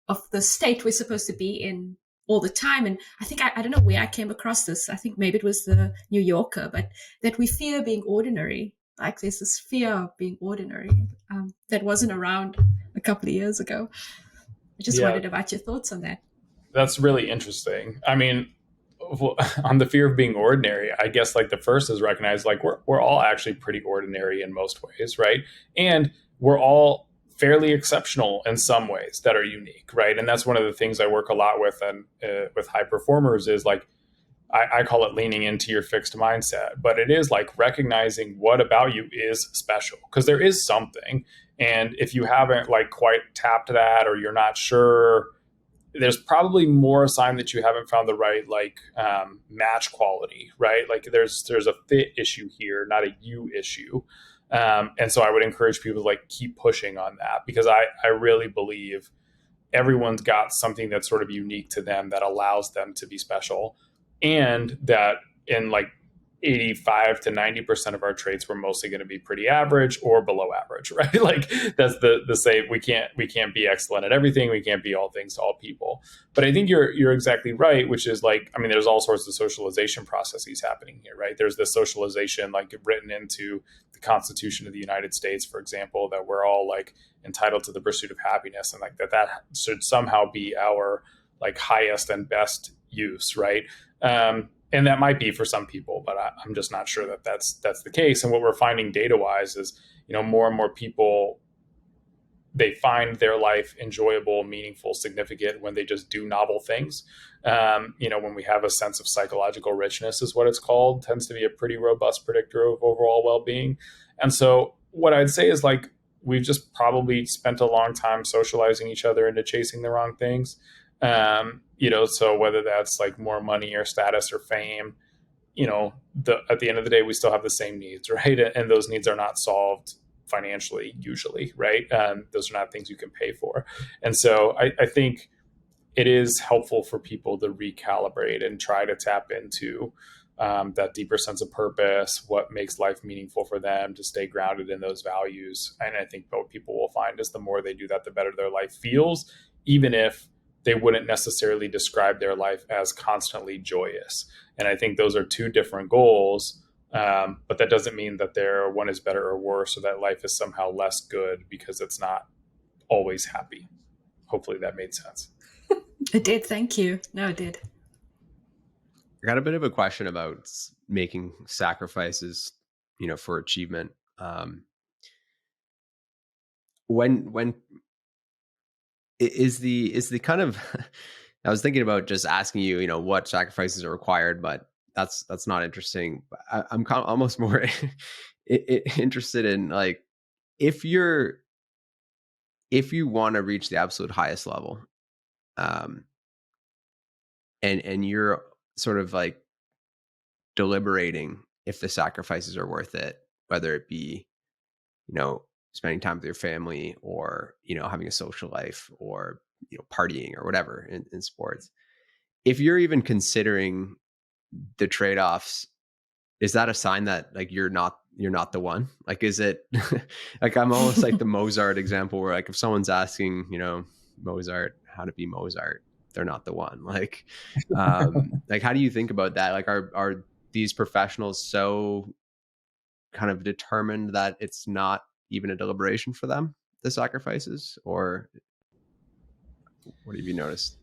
of the state we're supposed to be in all the time. And I think, I don't know where I came across this. I think maybe it was the New Yorker, but that we fear being ordinary. Like there's this fear of being ordinary that wasn't around a couple of years ago. I just wondered about your thoughts on that. That's really interesting. I mean, on the fear of being ordinary, I guess like the first is recognize like we're all actually pretty ordinary in most ways, right? And we're all fairly exceptional in some ways that are unique, right? And that's one of the things I work a lot with, and with high performers is like, I call it leaning into your fixed mindset, but it is like recognizing what about you is special, because there is something. And if you haven't like quite tapped that, or you're not sure, there's probably more a sign that you haven't found the right match quality, right? Like there's a fit issue here, not a you issue. And so I would encourage people to like keep pushing on that, because I really believe everyone's got something that's sort of unique to them that allows them to be special, and that in like 85 to 90% of our traits, we're mostly going to be pretty average or below average, right? Like that's the same. We can't be excellent at everything. We can't be all things to all people. But I think you're exactly right, which is like, I mean, there's all sorts of socialization processes happening here, right? There's this socialization like written into the Constitution of the United States, for example, that we're all like entitled to the pursuit of happiness, and like that should somehow be our like highest and best use, right? And that might be for some people, but I'm just not sure that that's the case. And what we're finding data wise is, more and more people, they find their life enjoyable, meaningful, significant when they just do novel things. When we have a sense of psychological richness, is what it's called, tends to be a pretty robust predictor of overall well-being. And so what I'd say is, like, we've just probably spent a long time socializing each other into chasing the wrong things. So whether that's like more money or status or fame, at the end of the day, we still have the same needs, right? And those needs are not solved financially usually, right? Those are not things you can pay for. And so I think it is helpful for people to recalibrate and try to tap into that deeper sense of purpose, what makes life meaningful for them, to stay grounded in those values. And I think what people will find is the more they do that, the better their life feels, even if they wouldn't necessarily describe their life as constantly joyous. And I think those are two different goals. But that doesn't mean that one is better or worse, or that life is somehow less good because it's not always happy. Hopefully that made sense. It did. Thank you. No, it did. I got a bit of a question about making sacrifices, for achievement. When is the kind of, I was thinking about just asking you, what sacrifices are required, but that's not interesting. I'm almost more interested in, like, if you want to reach the absolute highest level, and you're sort of like deliberating if the sacrifices are worth it, whether it be, spending time with your family, or, having a social life, or, partying or whatever in sports. If you're even considering the trade-offs, is that a sign that, like, you're not the one? Like, is it like, I'm almost like the Mozart example, where, like, if someone's asking, Mozart how to be Mozart, they're not the one. Like, like, how do you think about that? Like, are these professionals so kind of determined that it's not even a deliberation for them, the sacrifices? Or what have you noticed?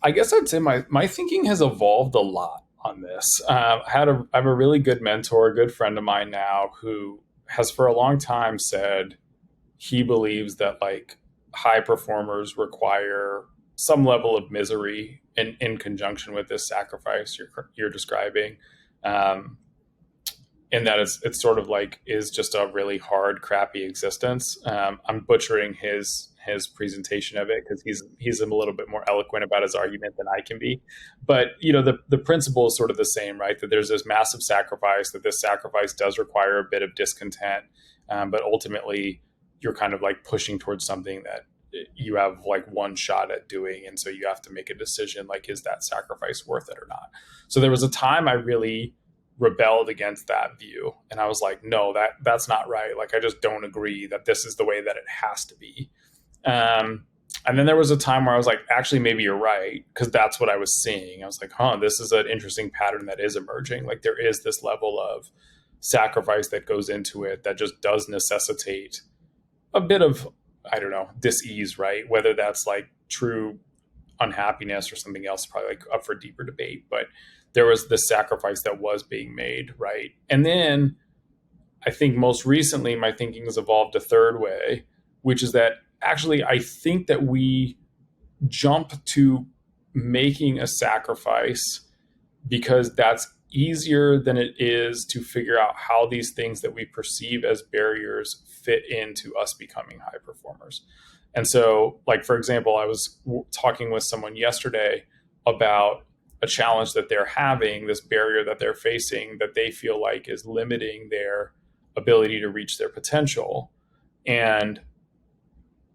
I guess I'd say my thinking has evolved a lot on this. I have a really good mentor, a good friend of mine now, who has for a long time said he believes that, like, high performers require some level of misery in conjunction with this sacrifice you're describing. In that it's sort of like is just a really hard, crappy existence. I'm butchering his presentation of it because he's a little bit more eloquent about his argument than I can be. But the principle is sort of the same, right? That there's this massive sacrifice, that this sacrifice does require a bit of discontent, but ultimately you're kind of like pushing towards something that you have like one shot at doing, and so you have to make a decision, like, is that sacrifice worth it or not? So there was a time I really rebelled against that view, and I was like, no, that's not right. Like, I just don't agree that this is the way that it has to be. And then there was a time where I was like, actually, maybe you're right, because that's what I was seeing. I was like, this is an interesting pattern that is emerging. Like, there is this level of sacrifice that goes into it that just does necessitate a bit of, I don't know, dis-ease, right? Whether that's like true unhappiness or something else, probably like up for deeper debate. But there was this sacrifice that was being made, right? And then I think most recently my thinking has evolved a third way, which is that actually I think that we jump to making a sacrifice because that's easier than it is to figure out how these things that we perceive as barriers fit into us becoming high performers. And so, like, for example, I was talking with someone yesterday about a challenge that they're having, this barrier that they're facing that they feel like is limiting their ability to reach their potential. And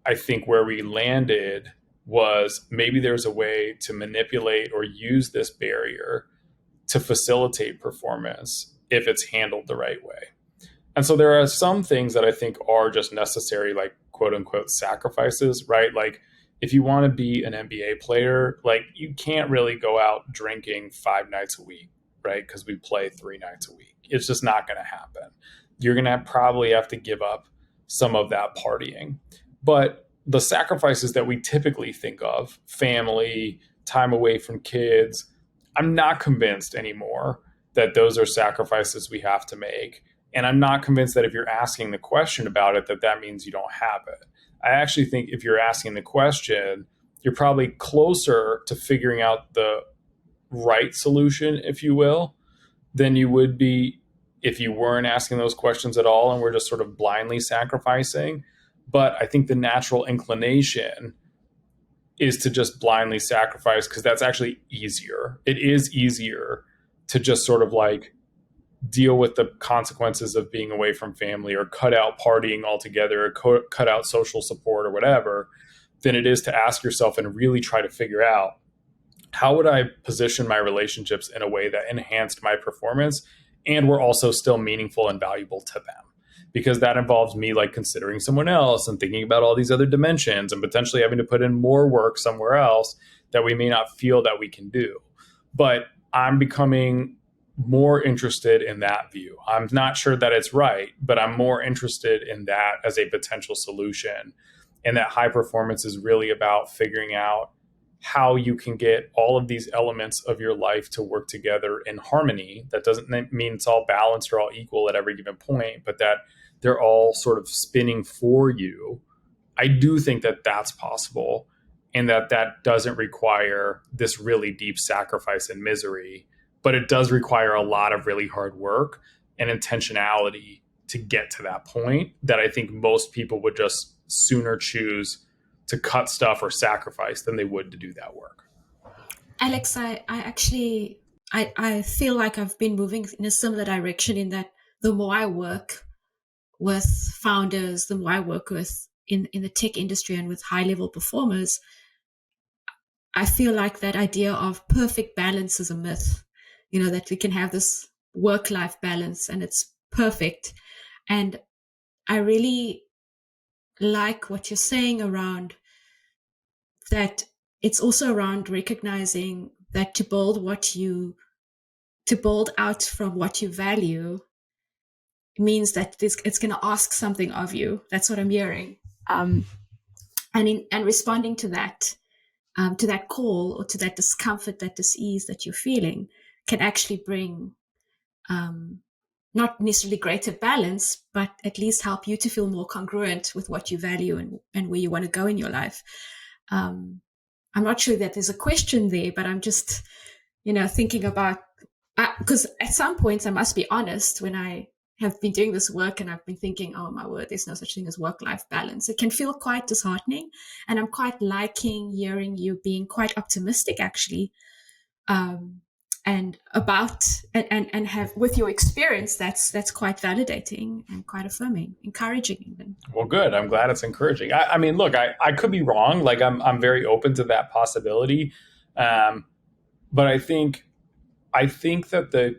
I think where we landed was maybe there's a way to manipulate or use this barrier to facilitate performance if it's handled the right way. And so there are some things that I think are just necessary, like quote unquote sacrifices, right? Like, if you want to be an NBA player, like, you can't really go out drinking 5 nights a week, right? Because we play 3 nights a week. It's just not going to happen. You're going to probably have to give up some of that partying. But the sacrifices that we typically think of, family, time away from kids, I'm not convinced anymore that those are sacrifices we have to make. And I'm not convinced that if you're asking the question about it, that that means you don't have it. I actually think if you're asking the question, you're probably closer to figuring out the right solution, if you will, than you would be if you weren't asking those questions at all and we're just sort of blindly sacrificing. But I think the natural inclination is to just blindly sacrifice because that's actually easier. It is easier to just sort of like deal with the consequences of being away from family or cut out partying altogether or cut out social support or whatever than it is to ask yourself and really try to figure out how would I position my relationships in a way that enhanced my performance and were also still meaningful and valuable to them? Because that involves me like considering someone else and thinking about all these other dimensions and potentially having to put in more work somewhere else that we may not feel that we can do. But I'm becoming more interested in that view. I'm not sure that it's right, but I'm more interested in that as a potential solution. And that high performance is really about figuring out how you can get all of these elements of your life to work together in harmony. That doesn't mean it's all balanced or all equal at every given point, but that they're all sort of spinning for you. I do think that that's possible and that that doesn't require this really deep sacrifice and misery, but it does require a lot of really hard work and intentionality to get to that point that I think most people would just sooner choose to cut stuff or sacrifice than they would to do that work. Alex, I feel like I've been moving in a similar direction in that the more I work with founders, the more I work with in the tech industry and with high level performers, I feel like that idea of perfect balance is a myth, that we can have this work-life balance and it's perfect. And I really like what you're saying around that. It's also around recognizing that to build out from what you value means that it's going to ask something of you. That's what I'm hearing. And responding to that call or to that discomfort, that dis-ease that you're feeling can actually bring not necessarily greater balance, but at least help you to feel more congruent with what you value and where you want to go in your life. I'm not sure that there's a question there, but I'm just, thinking about, because at some points I must be honest, when I have been doing this work and I've been thinking, oh my word, there's no such thing as work-life balance. It can feel quite disheartening, and I'm quite liking hearing you being quite optimistic actually, and about and have with your experience that's quite validating and quite affirming, encouraging even. Well, good. I'm glad it's encouraging. I mean, look, I could be wrong. Like I'm very open to that possibility, but I think that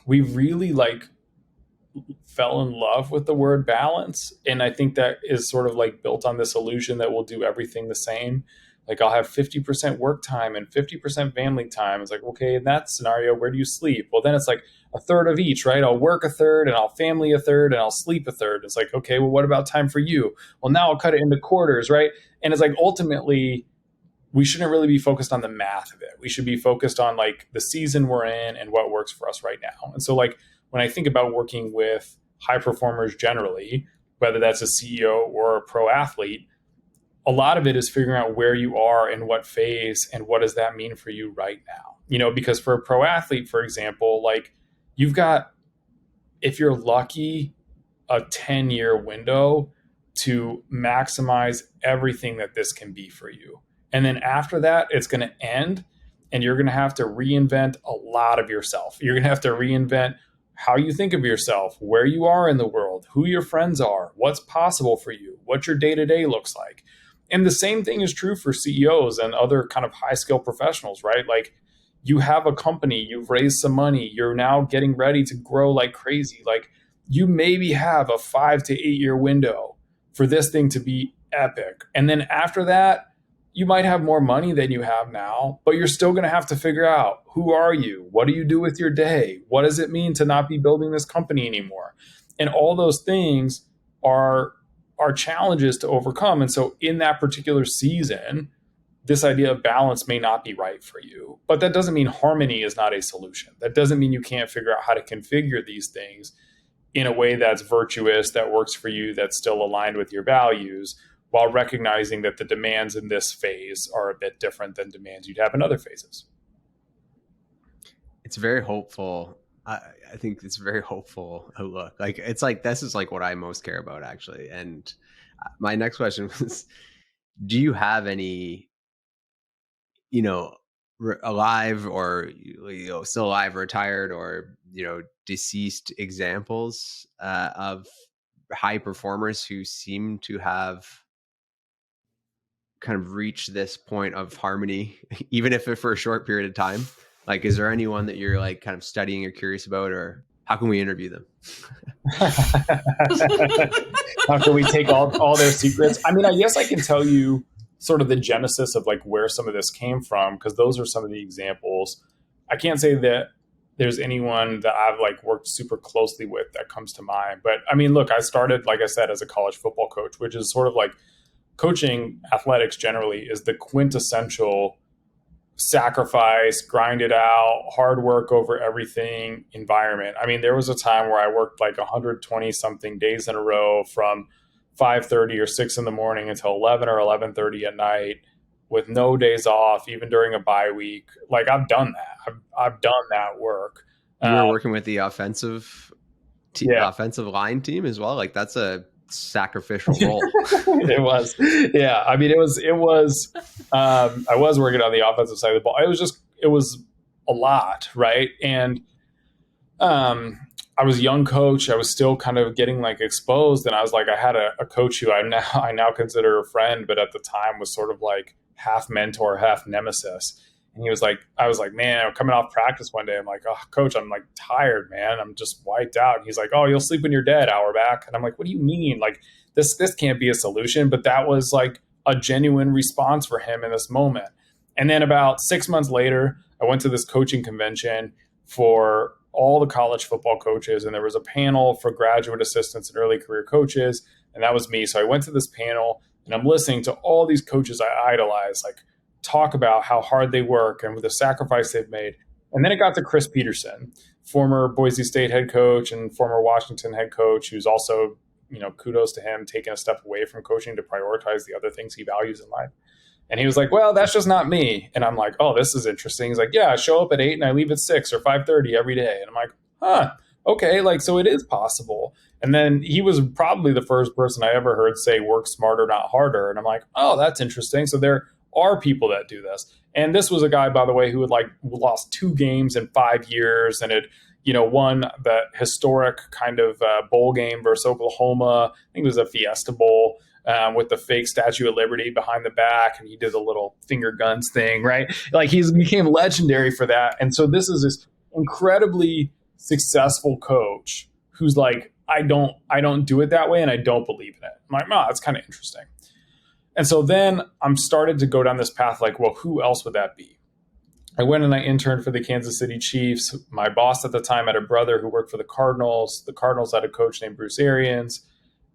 we really like fell in love with the word balance, and I think that is sort of like built on this illusion that we'll do everything the same. Like I'll have 50% work time and 50% family time. It's like, okay, in that scenario, where do you sleep? Well, then it's like a third of each, right? I'll work a third and I'll family a third and I'll sleep a third. It's like, okay, well, what about time for you? Well, now I'll cut it into quarters, right? And it's like, ultimately, we shouldn't really be focused on the math of it. We should be focused on like the season we're in and what works for us right now. And so like when I think about working with high performers generally, whether that's a CEO or a pro athlete, a lot of it is figuring out where you are in what phase and what does that mean for you right now. Because for a pro athlete, for example, like you've got, if you're lucky, a 10-year window to maximize everything that this can be for you. And then after that, it's going to end and you're going to have to reinvent a lot of yourself. You're going to have to reinvent how you think of yourself, where you are in the world, who your friends are, what's possible for you, what your day-to-day looks like. And the same thing is true for CEOs and other kind of high skill professionals, right? Like you have a company, you've raised some money, you're now getting ready to grow like crazy. Like you maybe have a 5 to 8 year window for this thing to be epic. And then after that, you might have more money than you have now, but you're still going to have to figure out, who are you? What do you do with your day? What does it mean to not be building this company anymore? And all those things are challenges to overcome. And so in that particular season, this idea of balance may not be right for you. But that doesn't mean harmony is not a solution. That doesn't mean you can't figure out how to configure these things in a way that's virtuous, that works for you, that's still aligned with your values, while recognizing that the demands in this phase are a bit different than demands you'd have in other phases. It's very hopeful. I think it's very hopeful look. Like, it's like, this is like what I most care about, actually. And my next question was, do you have any, alive or, still alive, retired, or, deceased examples of high performers who seem to have kind of reached this point of harmony, even if it's for a short period of time? Like, is there anyone that you're like kind of studying or curious about, or how can we interview them? How can we take all their secrets? I mean, I guess I can tell you sort of the genesis of like where some of this came from, because those are some of the examples. I can't say that there's anyone that I've like worked super closely with that comes to mind. But I mean, look, I started, like I said, as a college football coach, which is sort of like coaching athletics generally is the quintessential sacrifice, grind it out, hard work over everything environment. I mean, there was a time where I worked like 120 something days in a row from 5:30 or 6 in the morning until 11 or 11:30 at night with no days off, even during a bye week. Like, I've done that. I've done that work. You were working with the offensive line team as well. Like, that's a sacrificial role. It was. Yeah. I mean, it was, I was working on the offensive side of the ball. It was a lot. Right. And, I was a young coach. I was still kind of getting like exposed. And I was like, I had a coach who I now consider a friend, but at the time was sort of like half mentor, half nemesis. And I was like, man, I'm coming off practice one day. I'm like, oh, coach, I'm like tired, man. I'm just wiped out. And he's like, oh, you'll sleep when you're dead, Auerbach. And I'm like, what do you mean? Like, this can't be a solution. But that was like a genuine response for him in this moment. And then about 6 months later, I went to this coaching convention for all the college football coaches. And there was a panel for graduate assistants and early career coaches. And that was me. So I went to this panel and I'm listening to all these coaches I idolize, like, talk about how hard they work and the sacrifice they've made. And then it got to Chris Peterson, former Boise State head coach and former Washington head coach, who's also, kudos to him, taking a step away from coaching to prioritize the other things he values in life. And he was like, well, that's just not me. And I'm like, oh, this is interesting. He's like, yeah, I show up at 8 and I leave at 6 or 5:30 every day. And I'm like, huh, okay, like, so it is possible. And then he was probably the first person I ever heard say work smarter, not harder. And I'm like, oh, that's interesting. So there are people that do this. And this was a guy, by the way, who had like lost 2 games in 5 years and had, won that historic kind of bowl game versus Oklahoma. I think it was a Fiesta Bowl with the fake Statue of Liberty behind the back. And he did the little finger guns thing, right? Like, he became legendary for that. And so this is this incredibly successful coach who's like, I don't do it that way and I don't believe in it. I'm like, that's kind of interesting. And so then I'm started to go down this path like, well, who else would that be? I went and I interned for the Kansas City Chiefs. My boss at the time had a brother who worked for the Cardinals. The Cardinals had a coach named Bruce Arians.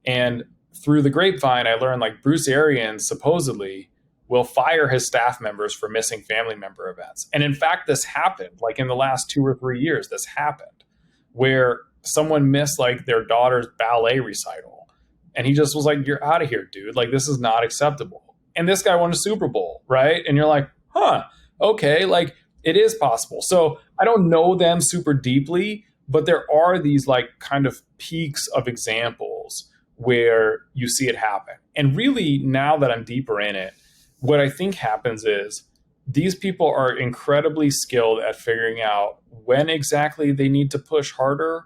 And through the grapevine, I learned like Bruce Arians supposedly will fire his staff members for missing family member events. And in fact, this happened like in the last 2 or 3 years. This happened where someone missed like their daughter's ballet recital. And he just was like, you're out of here, dude. Like, this is not acceptable. And this guy won a Super Bowl, right? And you're like, huh, okay, like, it is possible. So I don't know them super deeply, but there are these like kind of peaks of examples where you see it happen. And really, now that I'm deeper in it, what I think happens is these people are incredibly skilled at figuring out when exactly they need to push harder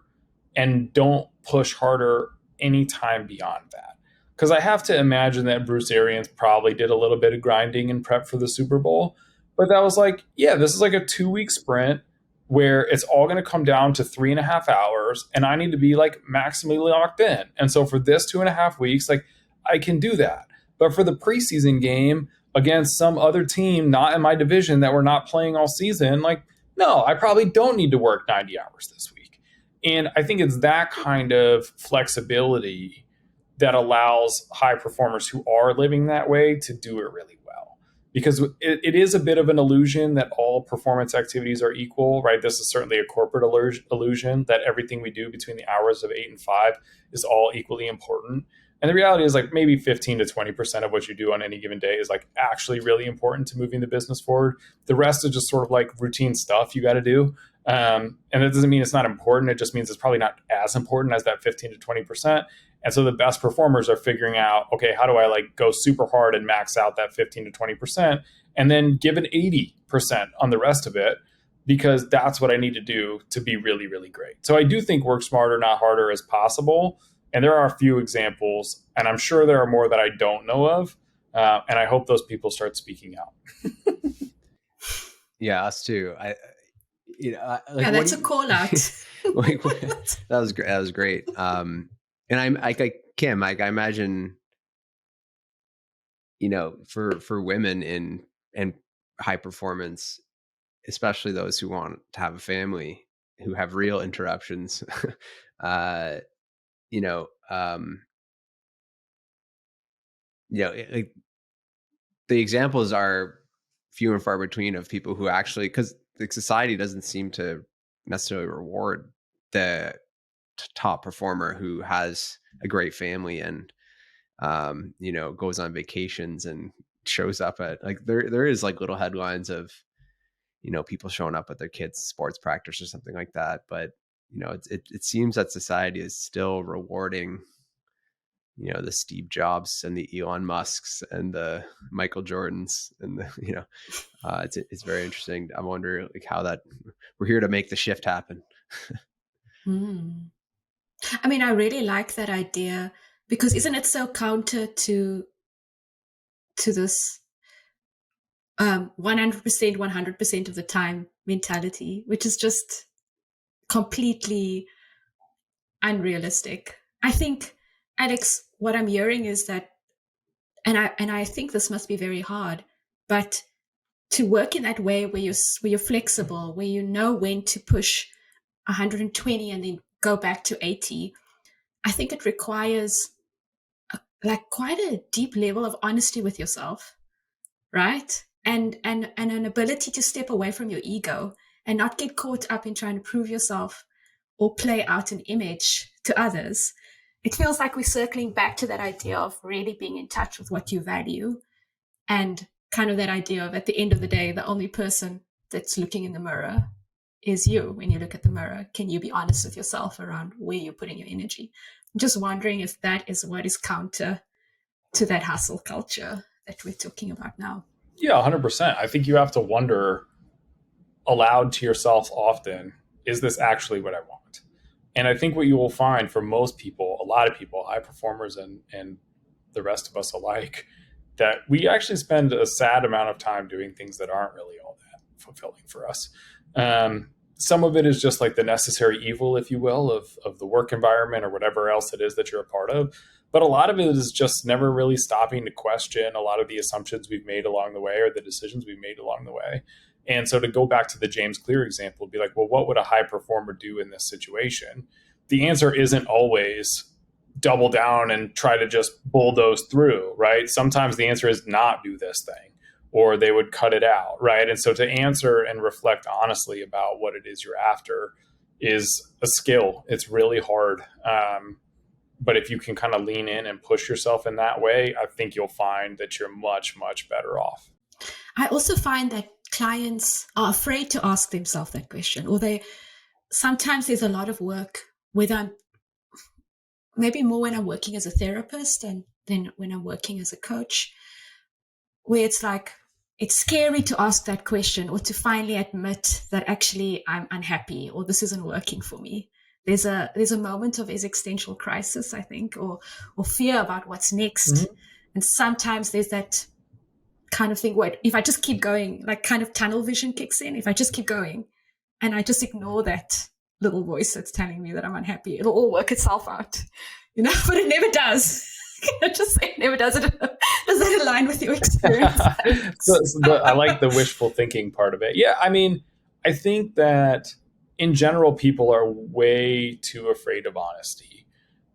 and don't push harder anytime beyond that. Because I have to imagine that Bruce Arians probably did a little bit of grinding and prep for the Super Bowl. But that was like, yeah, this is like a 2-week sprint where it's all going to come down to 3.5 hours and I need to be like maximally locked in. And so for this 2.5 weeks, like, I can do that. But for the preseason game against some other team not in my division that we're not playing all season, like, no, I probably don't need to work 90 hours this week. And I think it's that kind of flexibility that allows high performers who are living that way to do it really well. because it is a bit of an illusion that all performance activities are equal, right? This is certainly a corporate illusion that everything we do between the hours of 8 and 5 is all equally important. And the reality is like maybe 15 to 20% of what you do on any given day is like actually really important to moving the business forward. The rest is just sort of like routine stuff you got to do. And it doesn't mean it's not important. It just means it's probably not as important as that 15 to 20%. And so the best performers are figuring out, okay, how do I like go super hard and max out that 15 to 20% and then give an 80% on the rest of it, because that's what I need to do to be really, really great. So I do think work smarter, not harder is possible. And there are a few examples, and I'm sure there are more that I don't know of. And I hope those people start speaking out. Yeah, us too. Like, that's a call out. That was great. That was great. And I'm like Kim. I imagine, for women in high performance, especially those who want to have a family, who have real interruptions. Like the examples are few and far between of people who actually, because the society doesn't seem to necessarily reward the top performer who has a great family and goes on vacations and shows up at like there is like little headlines of people showing up at their kids' sports practice or something like that, but it seems that society is still rewarding the Steve Jobs and the Elon Musks and the Michael Jordans and the it's very interesting. I wonder like how that we're here to make the shift happen. I mean, I really like that idea, because isn't it so counter to this 100%, 100% of the time mentality, which is just completely unrealistic. I think, Alex, what I'm hearing is that, and I think this must be very hard, but to work in that way where you're flexible, where you know when to push 120 and then go back to 80, I think it requires quite a deep level of honesty with yourself, right? And an ability to step away from your ego and not get caught up in trying to prove yourself or play out an image to others. It feels like we're circling back to that idea of really being in touch with what you value, and kind of that idea of, at the end of the day, the only person that's looking in the mirror is you. When you look at the mirror, can you be honest with yourself around where you're putting your energy? I'm just wondering if that is what is counter to that hustle culture that we're talking about now. Yeah, 100%. I think you have to wonder aloud to yourself often, is this actually what I want? And I think what you will find for most people, a lot of people, high performers and the rest of us alike, that we actually spend a sad amount of time doing things that aren't really all that fulfilling for us. Some of it is just like the necessary evil, if you will, of the work environment or whatever else it is that you're a part of. But a lot of it is just never really stopping to question a lot of the assumptions we've made along the way or the decisions we've made along the way. And so to go back to the James Clear example, be like, well, what would a high performer do in this situation? The answer isn't always double down and try to just bulldoze through, right? Sometimes the answer is not do this thing, or they would cut it out, right? And so to answer and reflect honestly about what it is you're after is a skill. It's really hard. But if you can kind of lean in and push yourself in that way, I think you'll find that you're much, much better off. I also find that clients are afraid to ask themselves that question, or sometimes there's a lot of work, maybe more when I'm working as a therapist and then when I'm working as a coach, where it's like, it's scary to ask that question or to finally admit that actually I'm unhappy or this isn't working for me. There's a moment of existential crisis, I think, or fear about what's next. Mm-hmm. And sometimes there's that kind of thing where if I just keep going, like kind of tunnel vision kicks in. If I just keep going and I just ignore that little voice that's telling me that I'm unhappy, it'll all work itself out, but it never does. I just say it never does. Does that align with your experience? I like the wishful thinking part of it. Yeah, I mean, I think that in general, people are way too afraid of honesty.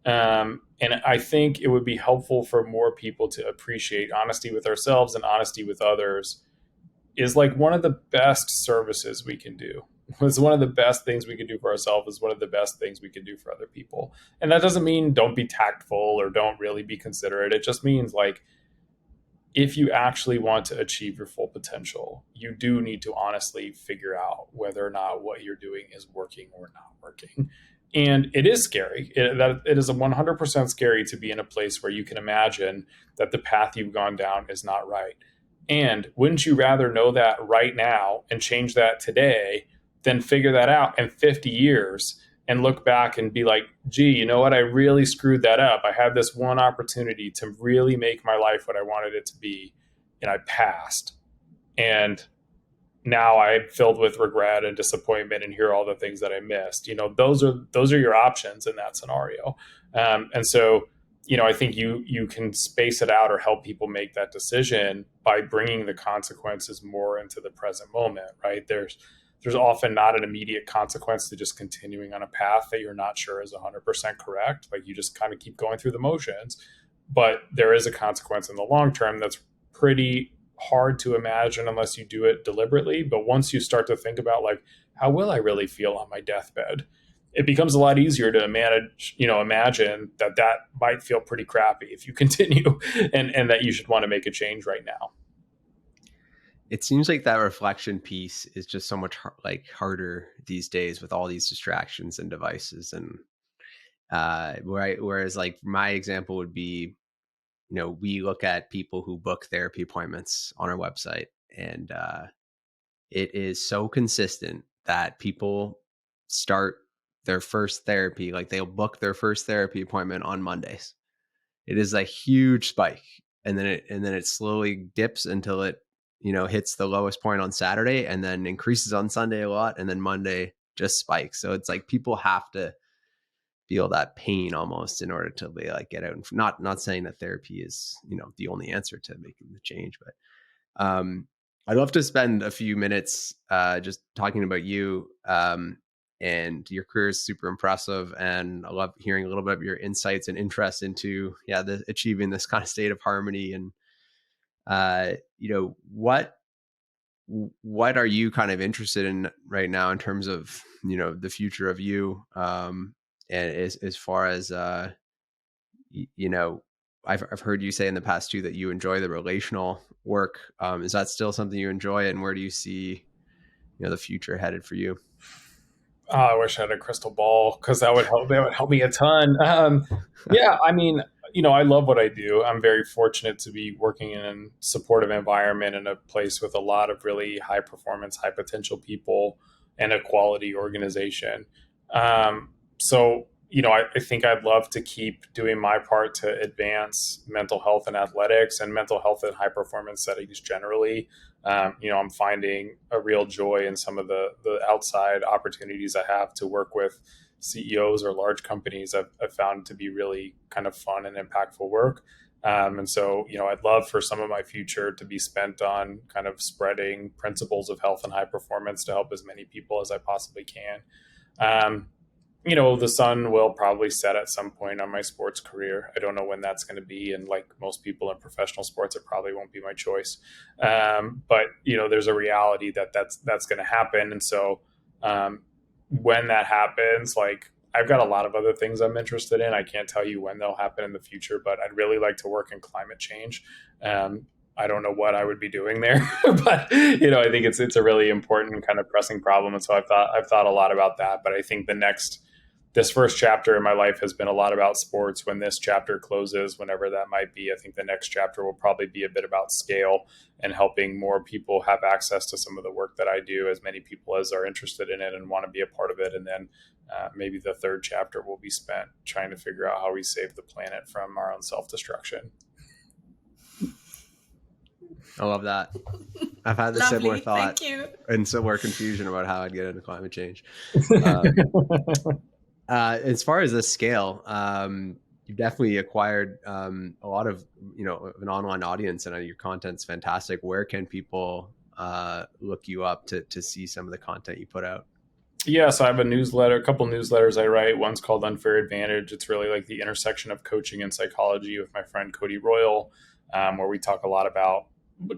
And I think it would be helpful for more people to appreciate honesty with ourselves and honesty with others is like one of the best services we can do. It's one of the best things we can do for ourselves, is one of the best things we can do for other people. And that doesn't mean don't be tactful or don't really be considerate. It just means like, if you actually want to achieve your full potential, you do need to honestly figure out whether or not what you're doing is working or not working. And it is scary. It is 100% scary to be in a place where you can imagine that the path you've gone down is not right. And wouldn't you rather know that right now and change that today than figure that out in 50 years and look back and be like, gee, you know what? I really screwed that up. I had this one opportunity to really make my life what I wanted it to be, and I passed. And now I'm filled with regret and disappointment, and here are all the things that I missed. Those are your options in that scenario. And so, I think you can space it out or help people make that decision by bringing the consequences more into the present moment, right? There's often not an immediate consequence to just continuing on a path that you're not sure is 100% correct. Like, you just kind of keep going through the motions, but there is a consequence in the long term that's pretty hard to imagine unless you do it deliberately. But once you start to think about like, how will I really feel on my deathbed? It becomes a lot easier to imagine that might feel pretty crappy if you continue and that you should want to make a change right now. It seems like that reflection piece is just so much harder these days with all these distractions and devices. And whereas like my example would be, we look at people who book therapy appointments on our website, and it is so consistent that people start their first therapy, like they'll book their first therapy appointment on Mondays. It is a huge spike, and then it slowly dips until it hits the lowest point on Saturday, and then increases on Sunday a lot, and then Monday just spikes. So it's like people have to feel that pain almost in order to be like get out. And not saying that therapy is the only answer to making the change, but I'd love to spend a few minutes just talking about you. And your career is super impressive, and I love hearing a little bit of your insights and interest into achieving this kind of state of harmony. And what are you kind of interested in right now in terms of the future of you, and as far as I've heard you say in the past too that you enjoy the relational work. Is that still something you enjoy, and where do you see the future headed for you? Oh, I wish I had a crystal ball, because that would help me a ton. Yeah, I mean, I love what I do. I'm very fortunate to be working in a supportive environment in a place with a lot of really high performance, high potential people and a quality organization. So, I think I'd love to keep doing my part to advance mental health and athletics and mental health in high performance settings generally. I'm finding a real joy in some of the outside opportunities I have to work with CEOs or large companies. I've found to be really kind of fun and impactful work. And so, I'd love for some of my future to be spent on kind of spreading principles of health and high performance to help as many people as I possibly can. The sun will probably set at some point on my sports career. I don't know when that's going to be. And like most people in professional sports, it probably won't be my choice. But there's a reality that's going to happen. And so when that happens, like, I've got a lot of other things I'm interested in. I can't tell you when they'll happen in the future, but I'd really like to work in climate change. I don't know what I would be doing there, but I think it's a really important kind of pressing problem. And so I've thought a lot about that. But I think this first chapter in my life has been a lot about sports. When this chapter closes, whenever that might be, I think the next chapter will probably be a bit about scale and helping more people have access to some of the work that I do, as many people as are interested in it and want to be a part of it. And then maybe the third chapter will be spent trying to figure out how we save the planet from our own self-destruction. I love that. I've had the Lovely. similar thought and similar confusion about how I'd get into climate change. As far as the scale, you've definitely acquired a lot of an online audience, and your content's fantastic. Where can people look you up to see some of the content you put out? Yeah, so I have a couple newsletters I write. One's called Unfair Advantage. It's really like the intersection of coaching and psychology with my friend Cody Royal, where we talk a lot about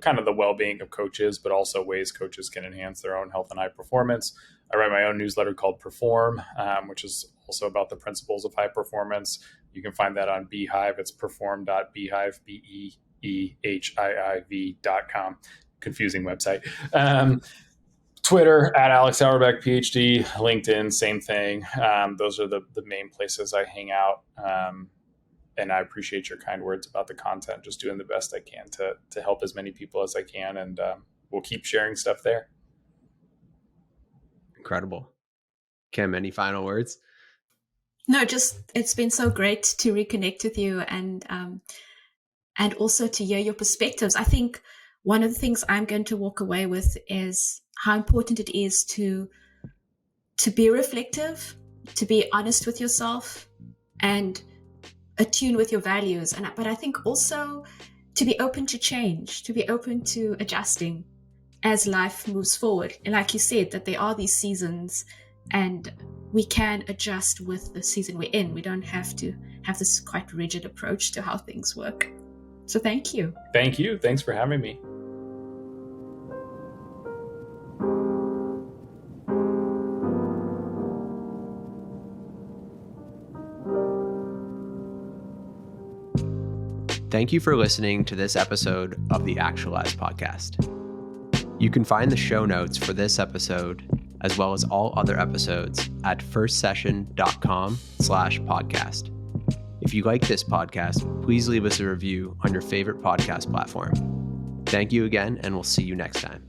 kind of the well-being of coaches, but also ways coaches can enhance their own health and high performance. I write my own newsletter called Perform, which is also about the principles of high performance. You can find that on Beehive. It's perform.beehive, beehiiv.com. Confusing website. Twitter at Alex Auerbach, PhD, LinkedIn, same thing. Those are the main places I hang out. And I appreciate your kind words about the content, just doing the best I can to help as many people as I can. And we'll keep sharing stuff there. Incredible. Kim, any final words? No, just it's been so great to reconnect with you and also to hear your perspectives. I think one of the things I'm going to walk away with is how important it is to be reflective, to be honest with yourself, and attune with your values. But I think also to be open to change, to be open to adjusting as life moves forward. And like you said, that there are these seasons and we can adjust with the season we're in. We don't have to have this quite rigid approach to how things work. So thank you. Thank you. Thanks for having me. Thank you for listening to this episode of the Actualize podcast. You can find the show notes for this episode, as well as all other episodes, at firstsession.com/podcast. If you like this podcast, please leave us a review on your favorite podcast platform. Thank you again, and we'll see you next time.